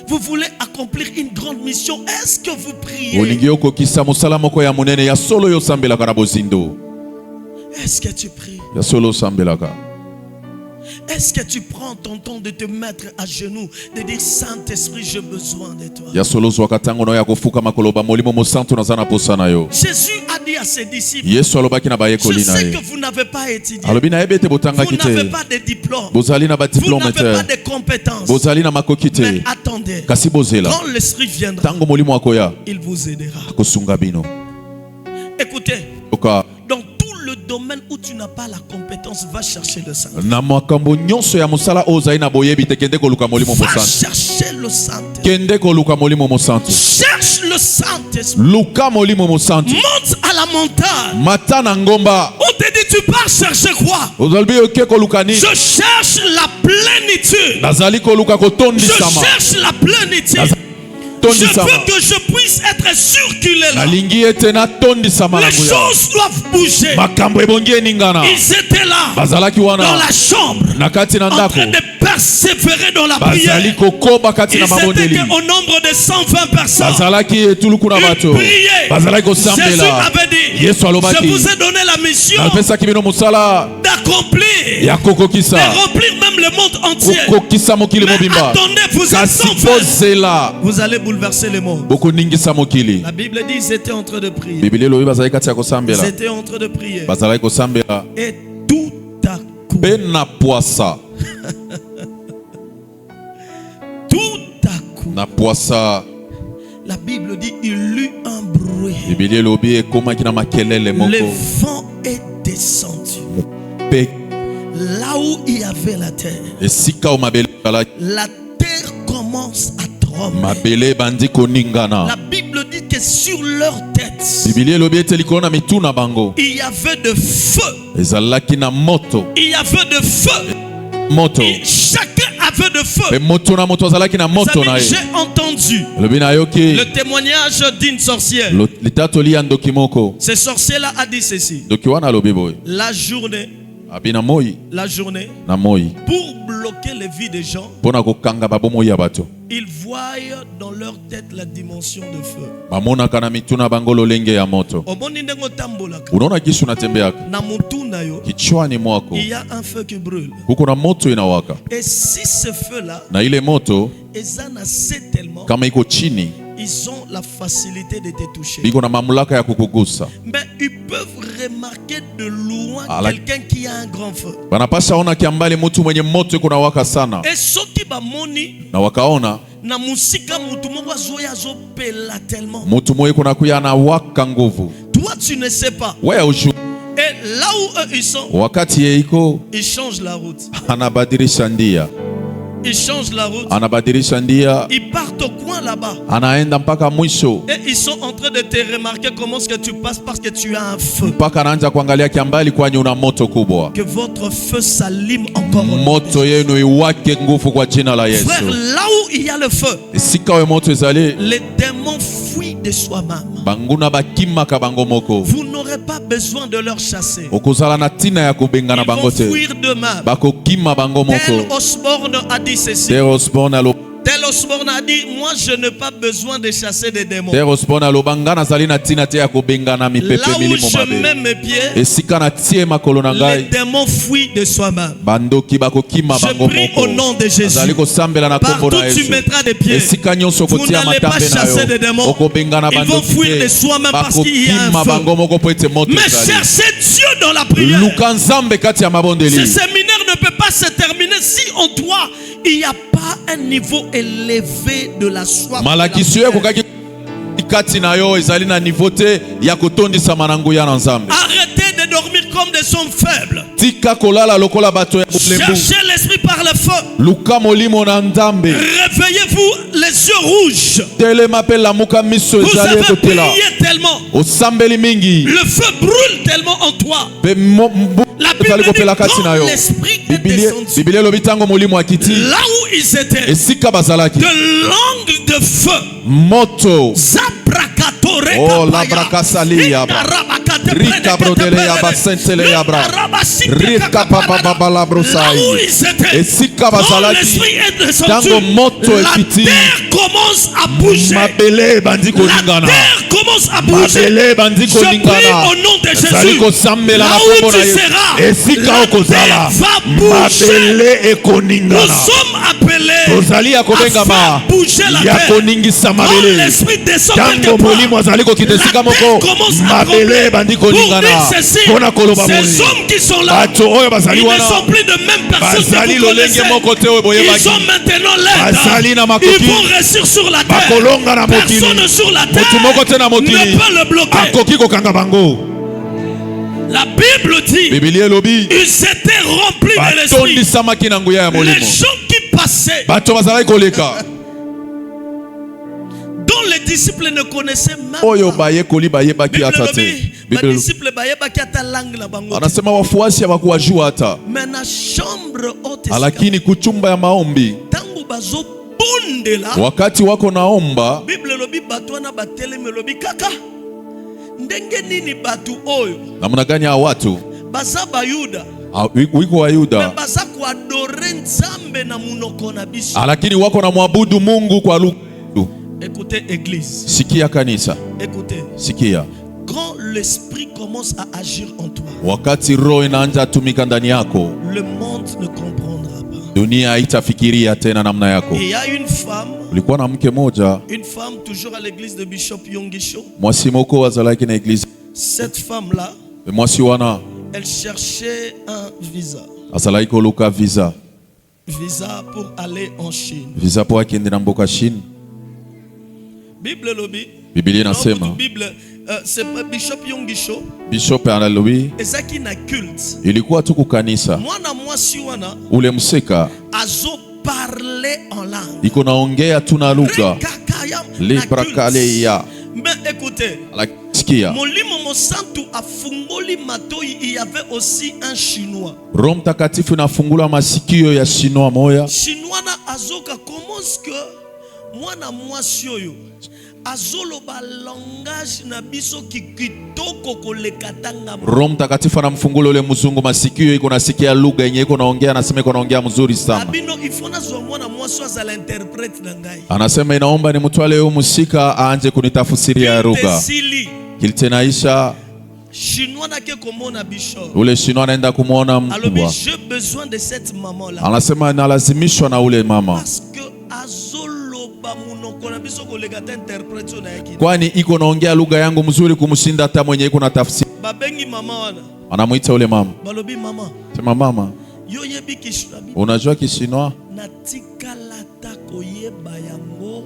Vous voulez accomplir une grande mission? Est-ce que vous priez? Est-ce que tu pries? Est-ce que tu prends ton temps de te mettre à genoux, de dire Saint-Esprit, j'ai besoin de toi? Jésus a dit à ses disciples, je sais que vous n'avez pas étudié, vous n'avez pas de diplôme, vous n'avez pas de compétences, mais attendez, quand l'Esprit viendra, il vous aidera. Écoutez, dans tout le domaine où tu n'as pas la compétence, va chercher le Saint-Esprit. Va chercher le Saint-Esprit. Cherche le Saint-Esprit. Monte à la montagne. On te dit, tu pars chercher quoi? Je cherche la plénitude. Je cherche la plénitude. Je veux que je puisse être sûr qu'il est là. Les choses doivent bouger. Ils étaient là dans la chambre en train de persévérer dans la prière. Ils étaient au nombre de 120 personnes. Ils priaient. Jésus avait dit, je vous ai donné la mission d'accomplir, de remplir même le monde entier. Mais attendez, vous êtes 120. Vous allez bouleverser le monde. La Bible dit qu'ils étaient en train de prier. Ils étaient en train de prier. Et tout à coup, tout à coup, la Bible dit il eut un bruit. Le vent est descendu. Là où il y avait la terre, la terre commence à trembler. La Bible dit que sur leur tête, il y avait de feu. Il y avait de feu. Et chacun avait de feu. J'ai entendu le témoignage d'une sorcière. Ce sorcier-là a dit ceci. La journée, pour bloquer les vies des gens, ils voient dans leur tête la dimension de feu. Il y a un feu qui brûle. Et si ce feu-là est tellement, ils ont la facilité de te toucher. Mais ils peuvent remarquer de loin quelqu'un qui a un grand feu. Et ce qui va moni na musika mutu moko azoya azopela tellement. Toi tu ne sais pas. Et là où eux ils sont, ils changent la route. Ils changent la route. Ils partent au coin là-bas. Et ils sont en train de te remarquer comment est-ce que tu passes parce que tu as un feu. Que votre feu s'allume encore. Frère, là où il y a le feu, les démons fuient de soi-même. Vous n'aurez pas besoin de leur chasser. Ils vont fuir d'eux-mêmes. Tel Osborne a dit ceci. Tel Osborne a dit, moi je n'ai pas besoin de chasser des démons. Là où je mets mes pieds, les démons fuient de soi-même. Je prie au nom de Jésus. Partout tu mettras des pieds, vous n'allez pas chasser des démons. Ils vont fuir de soi-même parce qu'il y a un feu. Mais cherchez Dieu dans la prière. Ce séminaire ne peut pas se terminer si en toi il n'y a pas un niveau élevé de la soif. Arrêtez de dormir comme des hommes faibles. Cherchez l'esprit par le feu. Réveillez-vous les yeux rouges. Vous avez prié tellement. Le feu brûle tellement en toi. La Bible dit quand l'esprit est descendu, là où ils étaient, de langue de feu, Zabrakatoré Oh la bracasali yabra. Rika brodele yaba sentele yabra. Rika papa baba la brosai. Et si kabazalaki tango moto ekiti. Commence à bouger. Mabele bandi koningana. Commence à bouger. Mabele bandi koningana. Je prie au nom de Jésus. Là où tu seras, et si kaokozala. Mabele ekoningana. Nous sommes appelés Tozali akobenga ma. Bouger la terre. Yakoningisa mabele. L'esprit descend quelque part. Mabele bandi koningana. Ces hommes qui sont là, ils ne sont plus de même personne que vous connaissez. Ils ont maintenant l'aide. Ils vont réussir sur la terre. Personne sur la terre ne peut le bloquer. La Bible dit, ils étaient remplis de l'esprit. Les gens qui passaient, dont les disciples ne connaissaient même pas. Les disciples anasema wafuasi hawakujua hata. Mais na chambre haute, lakini kuchumba ya maombi, tangu bazobondela, wakati wako naomba, Bible lobi batu na bateleme lobi kaka ndenge nini batu oyo namna gani hao watu baza bayuda wiko wa Yuda baza kuadore nzambe na munoko na biso, lakini wako na muabudu Mungu kwa lugha. Écoutez église, sikia kanisa, écoutez, sikia. Quand l'esprit commence à agir en toi, wakati roho inaanza tumika ndani yako, le monde ne comprendra pas. Dunia haitafikiria tena namna yako. Il y a une femme, ulikuwa na mke moja, une femme toujours à l'église de Bishop Yongisho. Mwasi moko wazalaki na église. Cette femme là, mwasi wana, elle cherchait un visa. Azalaki koluka visa. Visa pour aller en Chine. Visa pour akende na mboka Chine. Bible lobi. Biblia inasema. Bible c'est pas Bishop Yongisho. Bishop analobi. Ezaki na culte. Ilikuwa tu kukanisa. Mwana mwasi wana. Ule mseka. Azo parler en langue. Iko naongea tu na lugha. Librakale ya. Mais écoutez. Sikia. Molimo mosantu afungoli matoi, il y avait aussi un chinois. Roho Mtakatifu nafungula masikio ya Chinois moya. Chinois na azoka commence que mwana mwasi oyo azoloba langage na biso kitoko kolekatanga. Roho Mtakatifu anamfungula ule mzungu masikio, iko nasikia lugha yenye iko naongea, anasema iko naongea mzuri sana. Abino ifona zo mwana mwasi azala interprete na ngai. Anasema inaomba ni mtwale huyo musika aanje kunitafsiria lugha. Kilitenaisha Chinois na ke komona bishop. Ule Chinois anaenda kumuona mkubwa. J'ai besoin de cette maman là. Anasema analazimishwa na ule mama. Parce que azoloba munoko na biso kolekata interprete na yake. Kwani iko naongea lugha yangu mzuri kumshinda hata mwenye iko na tafsiri. Babengi mama wana. Anamuita ule mama. Balobi mama. Sema mama. Yo yebi Kishinabi. Unajua Kishinois? Natikala tako yeba yango.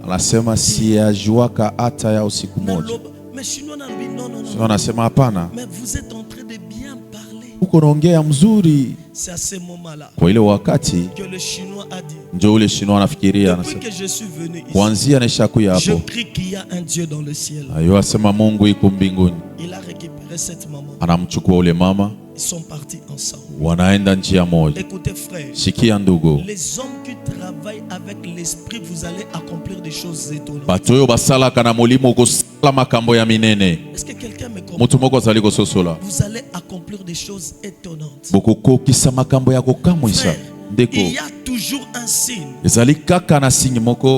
Anasema si ajuaka hata ya usiku moja. Mais Chinois na lobi non non non. Sio anasema hapana. Mais vous êtes en train de bien parler. Uko naongea mzuri. C'est à ce moment-là. Kwa ile wakati que le Chinois a dit. Ndio ule Chinois anafikiria anasema. Que je suis venu ici. Kuanzia nishakuja hapo. Je prie qu'il y a un Dieu dans le ciel. Ayo asema Mungu iko mbinguni. Il a récupéré cette maman. Anamchukua ule mama. Ils sont partis ensemble. Wanaenda njia moja. Écoutez frère. Sikia ndugu. Les hommes qui travaillent avec l'esprit, vous allez accomplir des choses étonnantes. Batoyo basala kana molimo kosala makambo ya minene. Est-ce que quelqu'un me comprend? Mutu moko azali kososola. Vous allez accomplir des choses étonnantes. Bokoko kisa makambo ya kokamwisa. Il y a toujours un signe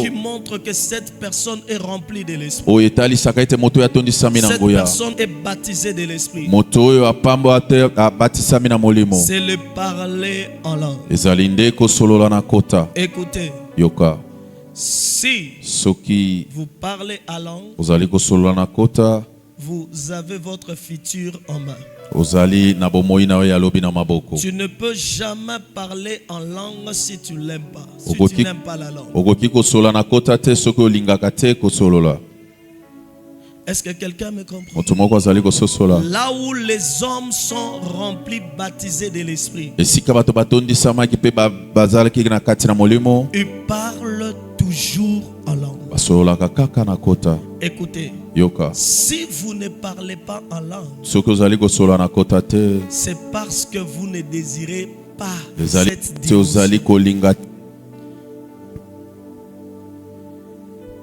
qui montre que cette personne est remplie de l'esprit. Cette personne est baptisée de l'esprit. C'est le parler en langue. Écoutez, si vous parlez en langue, vous avez votre futur en main. Tu ne peux jamais parler en langue si tu ne l'aimes pas. Si tu n'aimes pas la langue. Est-ce que quelqu'un me comprend? Là où les hommes sont remplis, baptisés de l'esprit, ils parlent toujours en langue. Écoutez, si vous ne parlez pas en langue, c'est parce que vous ne désirez pas cette dimension.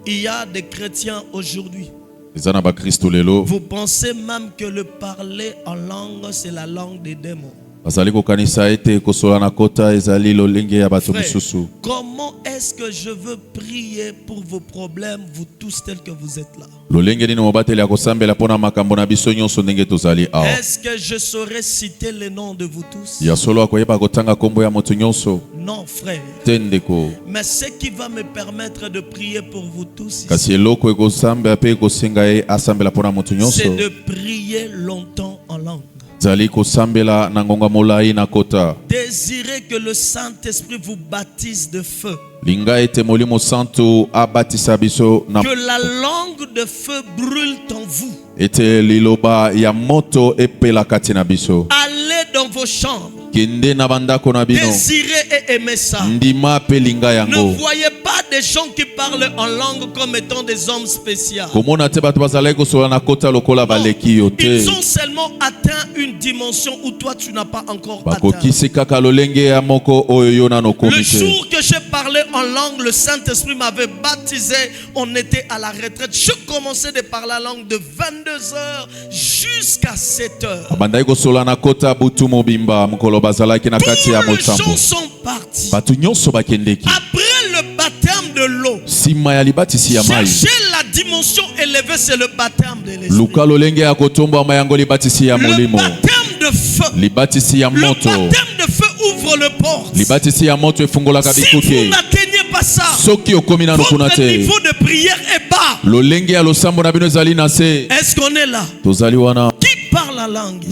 Il y a des chrétiens aujourd'hui Vous pensez même que le parler en langue, c'est la langue des démons. Frère, comment est-ce que je veux prier pour vos problèmes, vous tous tels que vous êtes là? Est-ce que je saurais citer les noms de vous tous? Non, frère. Mais ce qui va me permettre de prier pour vous tous ici, c'est de prier longtemps en langue. Désirez que le Saint-Esprit vous baptise de feu. Que la langue de feu brûle en vous. Allez dans vos chambres. Désirez et aimez ça. Ne voyez pas des gens qui parlent en langue comme étant des hommes spéciaux. Non, ils ont seulement atteint une dimension où toi tu n'as pas encore atteint. Le jour que j'ai parlé en langue, le Saint-Esprit m'avait baptisé. On était à la retraite. Je commençais de parler la langue de 22h jusqu'à 7h. Tous les gens sont partis. Après le baptême de l'eau, chercher la dimension élevée, c'est le baptême de l'esprit. Le baptême de feu. Le baptême de feu ouvre le porte. Si vous n'atteignez pas ça, votre niveau de prière est bas. Est-ce qu'on est là? Qui parle la langue?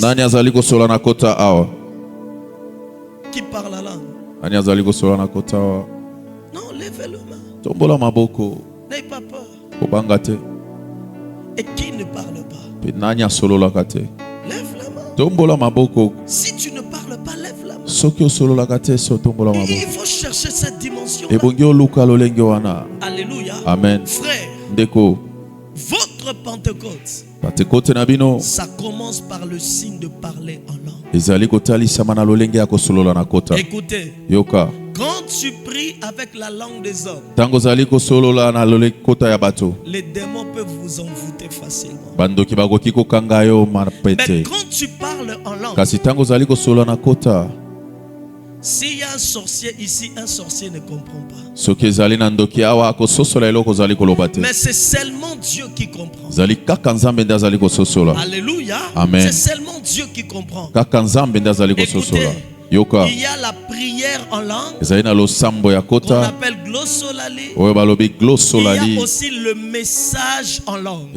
Qui parle la langue? Non, levez le main. N'ayez pas peur. Et qui ne parle pas? Lève la main. Si tu ne parles pas, lève la main. Il faut chercher cette dimension. Alléluia. Amen. Frère, votre Pentecôte, ça commence par le signe de parler en langue. Écoutez, quand tu pries avec la langue des hommes, les démons peuvent vous envoûter facilement. Mais quand tu parles en langue, s'il y a un sorcier ici, un sorcier ne comprend pas. Mais c'est seulement Dieu qui comprend. Alléluia. Amen. C'est seulement Dieu qui comprend. Écoutez, il y a la prière en langue qu'on appelle glossolali. Il y a aussi le message en langue.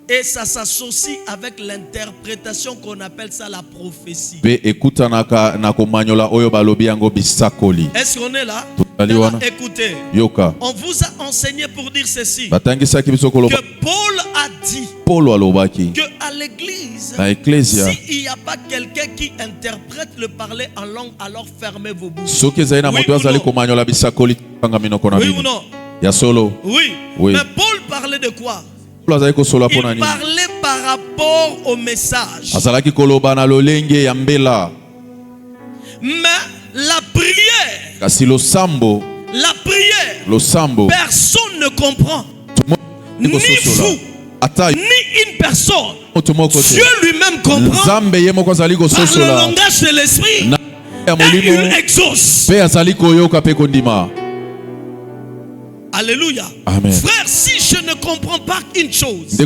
Et ça s'associe avec l'interprétation qu'on appelle ça la prophétie. Est-ce qu'on est là? Alors, écoutez, on vous a enseigné pour dire ceci, que Paul a dit qu'à l'église, s'il n'y a pas quelqu'un qui interprète le parler en langue, alors fermez vos bouches. Oui ou non? Oui. Mais Paul parlait de quoi? Il parlait par rapport au message. Mais la prière, personne ne comprend. Ni vous, ni une personne. Dieu lui-même comprend par le langage de l'esprit. Et il exauce. Alléluia. Amen. Frère, si je ne comprends pas une chose,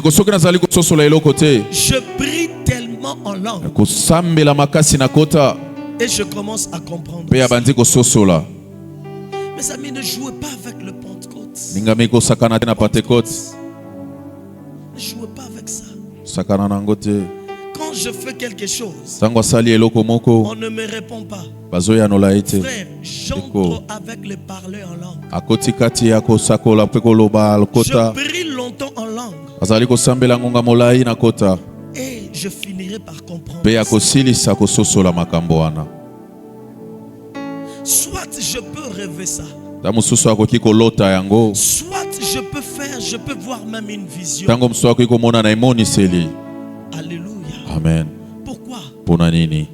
je prie tellement en langue et je commence à comprendre. Mes amis, ne jouez pas avec le Pentecôte. Ne jouez pas avec ça. Quand je fais quelque chose, on ne me répond pas. Frère, j'entre avec les parlers en langue. Je prie longtemps en langue. Et je finirai par comprendre. Soit je peux rêver ça. Soit je peux voir même une vision. Alléluia. Amen. Pourquoi?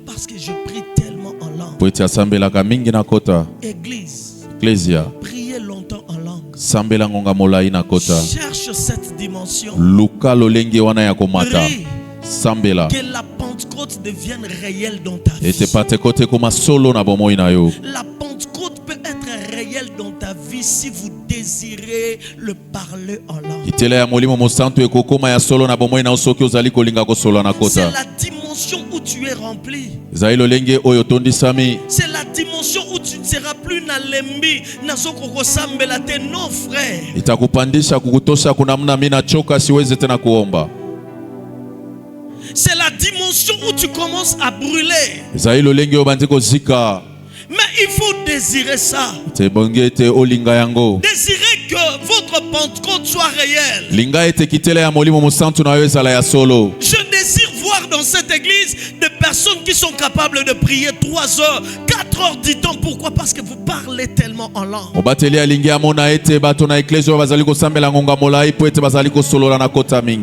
Parce que je prie tellement en langue. Église, priez longtemps en langue. Cherche cette dimension. Prie que la Pentecôte devienne réelle dans ta vie. La Pentecôte peut être réelle dans ta vie si vous désirez le parler en langue. C'est la dimension où tu es rempli. C'est la dimension où tu ne seras plus nalembi nazoko sambela te. Non, frère. C'est la dimension où tu commences à brûler. Mais il faut désirer ça. Désirez que votre Pentecôte soit réelle. Je désire voir dans cette église des personnes qui sont capables de prier 3 heures, 4 heures du temps. Pourquoi? Parce que vous parlez tellement en langue.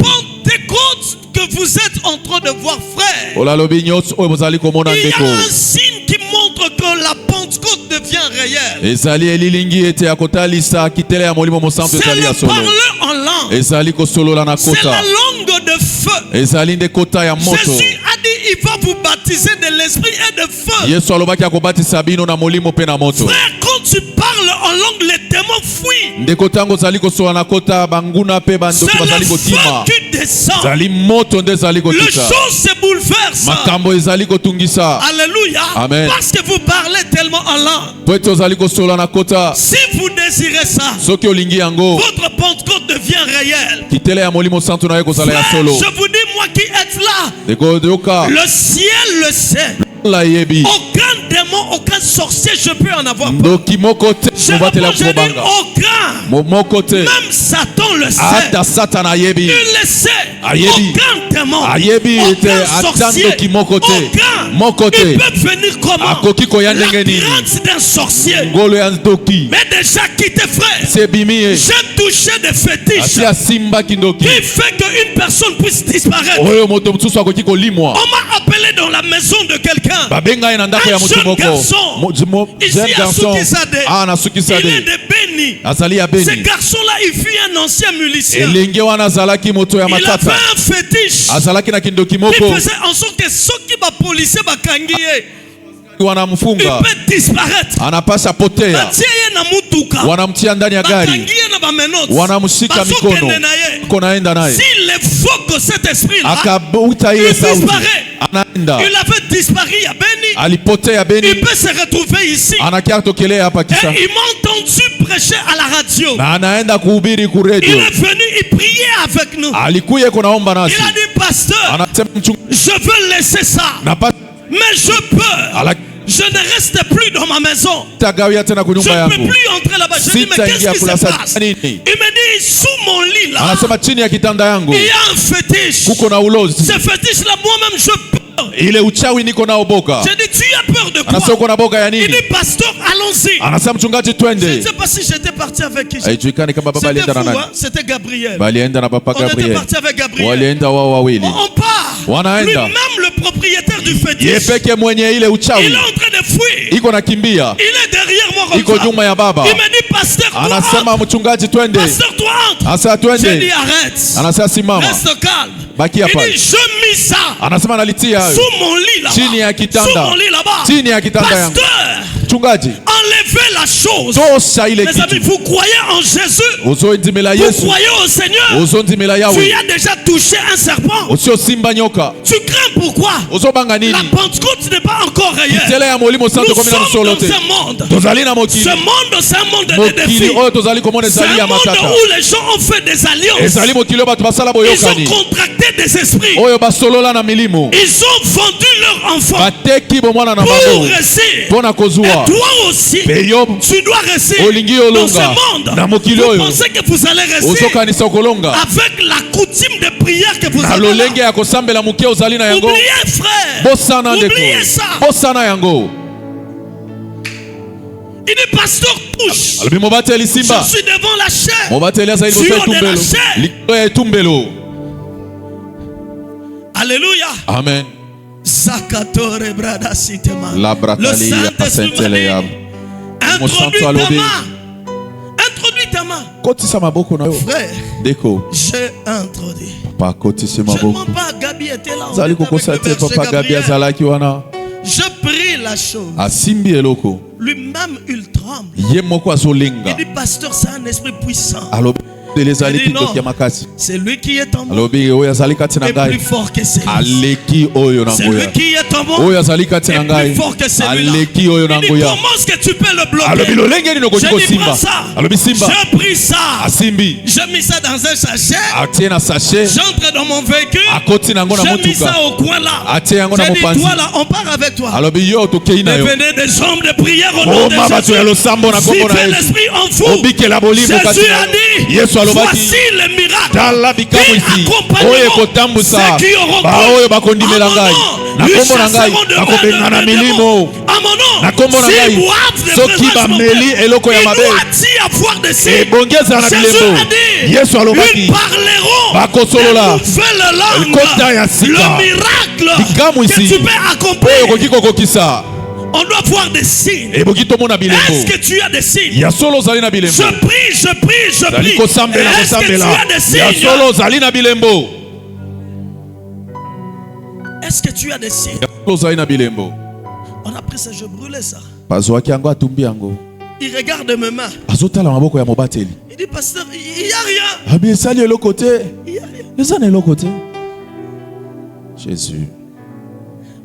Pentecôte que vous êtes en train de voir, frère. Il y a un signe qui montre que la Pentecôte devient réelle. C'est le parler en langue. C'est la langue de feu. Jésus a dit il va vous baptiser de l'esprit et de feu. Frère, quand tu parles en langue, les démons fuient. C'est le feu qui descend. Le chose se bouleverse. Alléluia. Amen. Parce que vous parlez tellement en langue. Si vous désirez ça, votre Pentecôte devient réelle. Frère, je vous dis, moi qui êtes là, le ciel le sait. Aucun démon, aucun sorcier, je peux en avoir peur. Je dis aucun. Même Satan le sait. Il le sait. Aucun démon, aucun sorcier, aucun. Il peut venir comment? La crainte d'un sorcier. Mais déjà quitté, frère. J'ai touché des fétiches qui fait qu'une personne puisse disparaître. On m'a appelé dans la maison de quelqu'un. Un jeune garçon. Ici à Soukisade. Il est de Béni. Ce garçon-là, il fut un ancien milicien. Il avait un fétiche qui faisait en sorte que ceux qui va policier va kangier. Il peut disparaître. Wanamtia ndani ya gari, wanamshika mikono, s'il évoque cet esprit-là, il disparaît. Anaenda. Il avait disparu à Béni. Alipotea Béni. Il peut se retrouver ici. Et il m'a entendu prêcher à la radio. Il est venu, il priait avec nous. Il a dit, pasteur, je veux laisser ça, mais je peux. Je ne reste plus dans ma maison. Je ne peux plus entrer là-bas. Je dis, mais qu'est-ce qui se passe? Il me dit, sous mon lit là, il y a un fétiche. Ce fétiche-là, moi-même, je peux. J'ai dit, tu as peur de quoi? Il dit, pasteur, allons-y. Je ne sais pas si j'étais parti avec qui. C'était fou, hein? C'était Gabriel. On était parti avec Gabriel. On part. Lui-même, le propriétaire du fétiche, il est en train de fuir. Il est derrière moi comme ça. Il me dit, pasteur, toi entre. Pasteur, toi entre. J'ai dit, arrête. Reste calme. Il dit, je mis ça sous mon lit là-bas. Sous mon lit là-bas. Pasteur, enlevez la chose. Mes amis, vous croyez en Jésus? Vous croyez au Seigneur? Tu as déjà touché un serpent. Tu crains pourquoi? La Pentecôte n'est pas encore réelle. Nous sommes dans ce monde. Ce monde, c'est un monde de défis. C'est un monde où les gens ont fait des alliances. Ils ont contracté des esprits. Ils ont vendu leur enfant pour rester. Et toi aussi, tu dois rester dans ce monde. Vous pensez que vous allez rester avec la coutume de prière que vous avez là? Oubliez, frère. Oubliez ça. Il dit, pasteur, touche. Je suis devant la chair. Tu es de la chair. Alléluia. Amen. Le Saint-Esprit, introduis ta main main. Frère, j'ai introduit. Seulement pas Gabi était là. Je prie la chose. Lui-même il tremble. Il dit pasteur, c'est un esprit puissant. Il dit non, c'est lui qui est en moi. Et plus fort que celui. C'est lui qui est en moi. Et plus fort que celui-là. Il dit comment est-ce que tu peux le bloquer? Je dis prends ça. Je pris ça. Je mis ça dans un sachet. J'entre dans mon véhicule. Je mis ça au coin là. Je dis toi là, on part avec toi. Devenez des hommes de prière au nom de Jésus. Si fait l'esprit en vous. Jésus a dit voici le miracle qui accompagneront ceux qui auront cru. Lui chasseront de mal de démons. À mon nom, s'ils boivent de présence mon Père, il doit avoir des signes. Jésus a dit, ils parleront de nouvelles langues. Le miracle que tu peux accomplir. On doit voir des signes. Est-ce que tu as des signes? Je prie. Est-ce que tu as des signes? Est-ce que tu as des signes? On a pris ça, je brûlais ça. Il regarde mes mains. Il dit pasteur, il n'y a rien. Il n'y a rien. Jésus.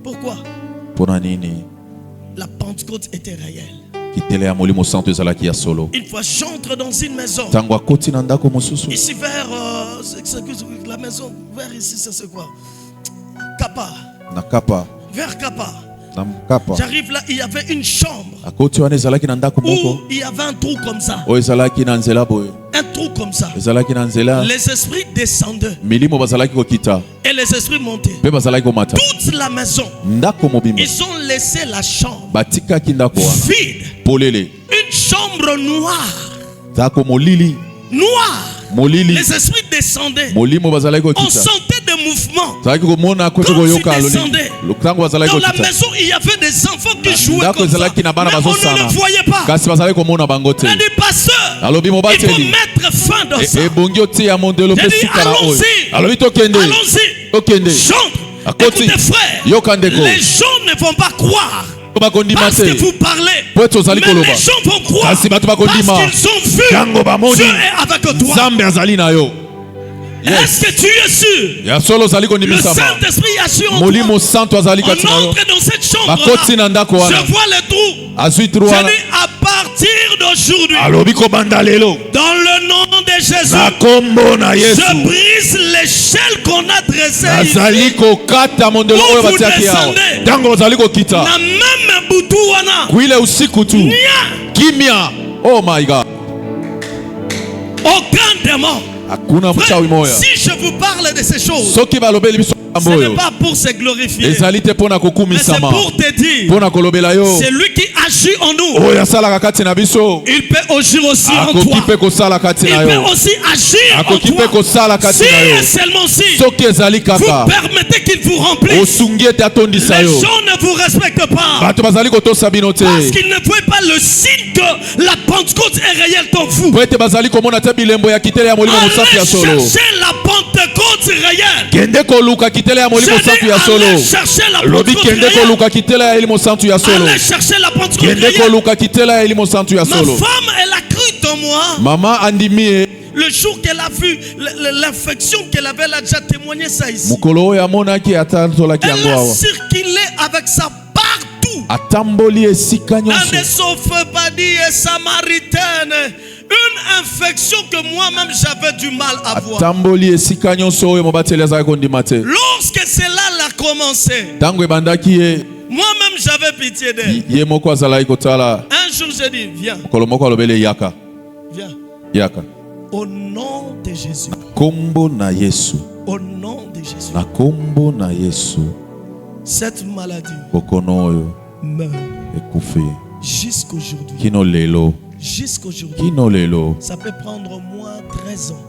Pourquoi? La Pentecôte était réelle. Une fois j'entre dans une maison. Ici vers la maison, vers ici, c'est quoi? Kappa. Vers Kappa. J'arrive là, il y avait une chambre où il y avait un trou comme ça. Un trou comme ça. Les esprits descendaient et les esprits montaient. Toute la maison, ils ont laissé la chambre vide. Une chambre noire. Les esprits descendaient. On sentait des mouvements quand ils descendaient. Dans la maison, il y avait des enfants qui jouaient comme ça, mais on ne le voyait pas. Il a dit pasteur, il faut mettre fin dans ça. J'ai dit allons-y. Chante. Écoutez frère, les gens ne vont pas croire parce que vous parlez, mais les gens vont croire parce qu'ils ont vu Dieu est avec toi. Est-ce que tu es sûr? Le Saint-Esprit est sûr en toi. On entre dans cette chambre-là. Je vois le trou. Je dis à partir d'aujourd'hui, dans le nom de Jésus, je brise l'échelle qu'on a dressée ici. Où vous descendez. Na même boutou wana. Oh my God. Aucun démon. Frère, si je vous parle de ces choses, ce n'est pas pour se glorifier, mais c'est pour te dire, c'est lui qui agit en nous. Il peut agir aussi en toi. Il peut aussi agir en toi. Si et seulement si vous permettez qu'il vous remplisse, les gens ne vous respectent pas parce qu'ils ne voient pas le signe que la Pentecôte est réelle comme vous. Allez chercher la Pentecôte réelle. Allez chercher la Pentecôte réelle. Allez chercher la Pentecôte réelle. Ma femme, elle a cru en moi. Maman andimie. Le jour qu'elle a vu l'infection qu'elle avait, elle a déjà témoigné ça ici. Elle a circulé avec ça partout. Elle ne sauve pas dire samaritaine. Une infection que moi-même j'avais du mal à voir. Lorsque cela a commencé, moi-même j'avais pitié d'elle. Un jour j'ai dit viens. Viens. Au nom de Jésus. Au nom de Jésus. Cette maladie meurt. Jusqu'aujourd'hui. Ça peut prendre au moins 13 ans.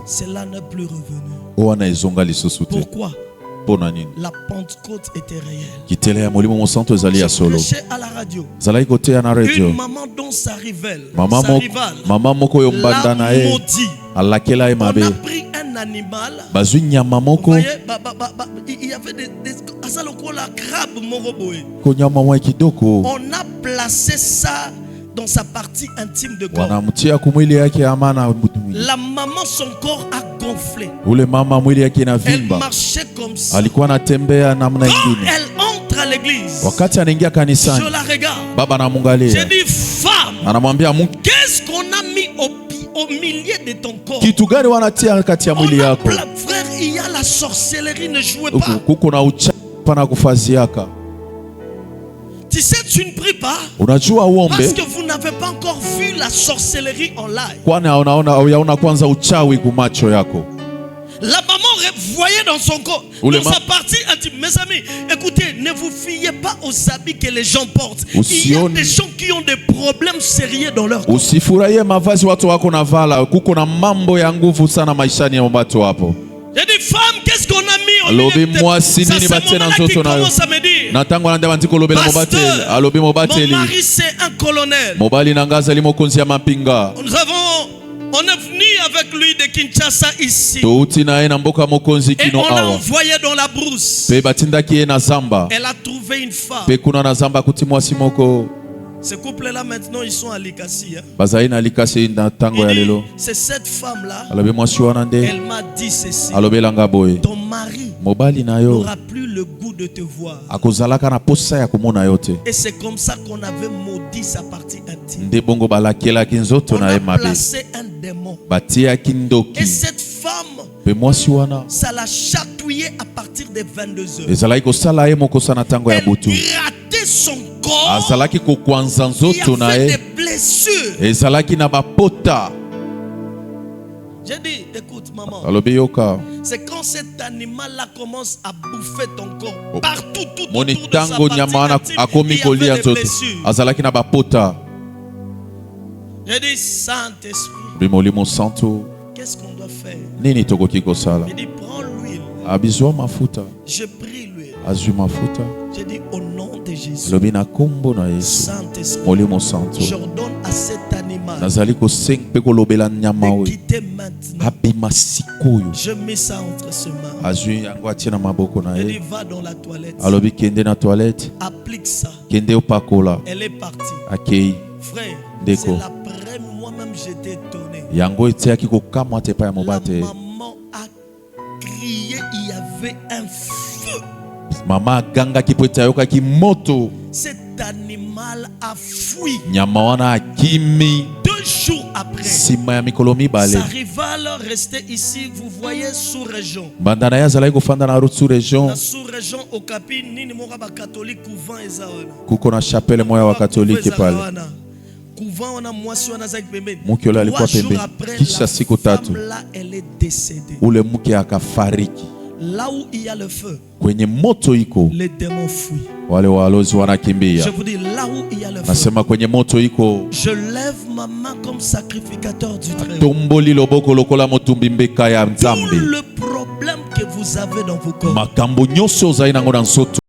Cela n'est plus revenu. Pourquoi? La Pentecôte était réelle. Je prêchais à la radio. Une maman dont sa rivale l'a maudit. On a pris un animal. Vous voyez, il y avait des on a placé ça dans sa partie intime de corps. La maman, son corps a gonflé. Elle marchait comme ça. Quand elle entre à l'église, je la regarde. J'ai dit, femme, qu'est-ce qu'on a mis au milieu de ton corps? Frère, il y a la sorcellerie, ne jouez pas. Tu sais, tu ne pries pas parce que vous n'avez pas encore vu la sorcellerie en live. La maman voyait dans son corps, dans sa partie intime. Mes amis, écoutez, ne vous fiez pas aux habits que les gens portent. Il y a des gens qui ont des problèmes sérieux dans leur corps. J'ai dit, femme, qu'est-ce qu'on a mis au milieu de tes... Ça, c'est mon mari qui commence à me dire, pasteur, mon mari c'est un colonel. On est venu avec lui de Kinshasa ici. Et on l'a envoyé dans la brousse. Elle a trouvé une femme. Ce couple-là, maintenant, ils sont à Likasi. C'est cette femme-là. Elle m'a dit ceci. Ton mari n'aura plus le goût de te voir. Et c'est comme ça qu'on avait maudit sa partie intime. On a placé un démon. Et cette femme, ça l'a chatouillé à partir des 22h. Elle grattait son corps. Il y avait des blessures. J'ai dit, écoute maman, c'est quand cet animal-là commence à bouffer ton corps partout, tout autour de sa partie intime, il y avait des blessures. J'ai dit, Saint-Esprit, qu'est-ce qu'on doit faire? Il dit, prends l'huile. Je prie l'huile. J'ai dit, au nom de Jésus, Saint-Esprit, j'ordonne à cet animal de quitter maintenant. Je mets ça entre ses mains. Il dit, va dans la toilette. Applique ça. Elle est partie. Frère, c'est la première, moi-même j'étais étonné. La maman a crié, il y avait un feu. Cet animal a fui. 2 jours après, sa rivale restait ici, vous voyez, sous-région. La sous-région au Capi, nini moka ba catholique couvent ezaona. Kukona chapelle moya wa catholique pale. Couvent on a mwasi wana za pembeni. 3 jours après, kisha siku tatu, elle est décédée. Ule mke akafariki. Là où il y a le feu, kwenye moto iko, les démons fuient. Wale walozi wanakimbia. Je vous dis, là où il y a le feu, nasema kwenye moto iko, je lève ma main comme sacrificateur du Très-Haut. Tomboli loboko lokola motumbi mbeka ya Nzambe. Tout le problème que vous avez dans vos corps, makambo nyoso zaina ngona nsoto.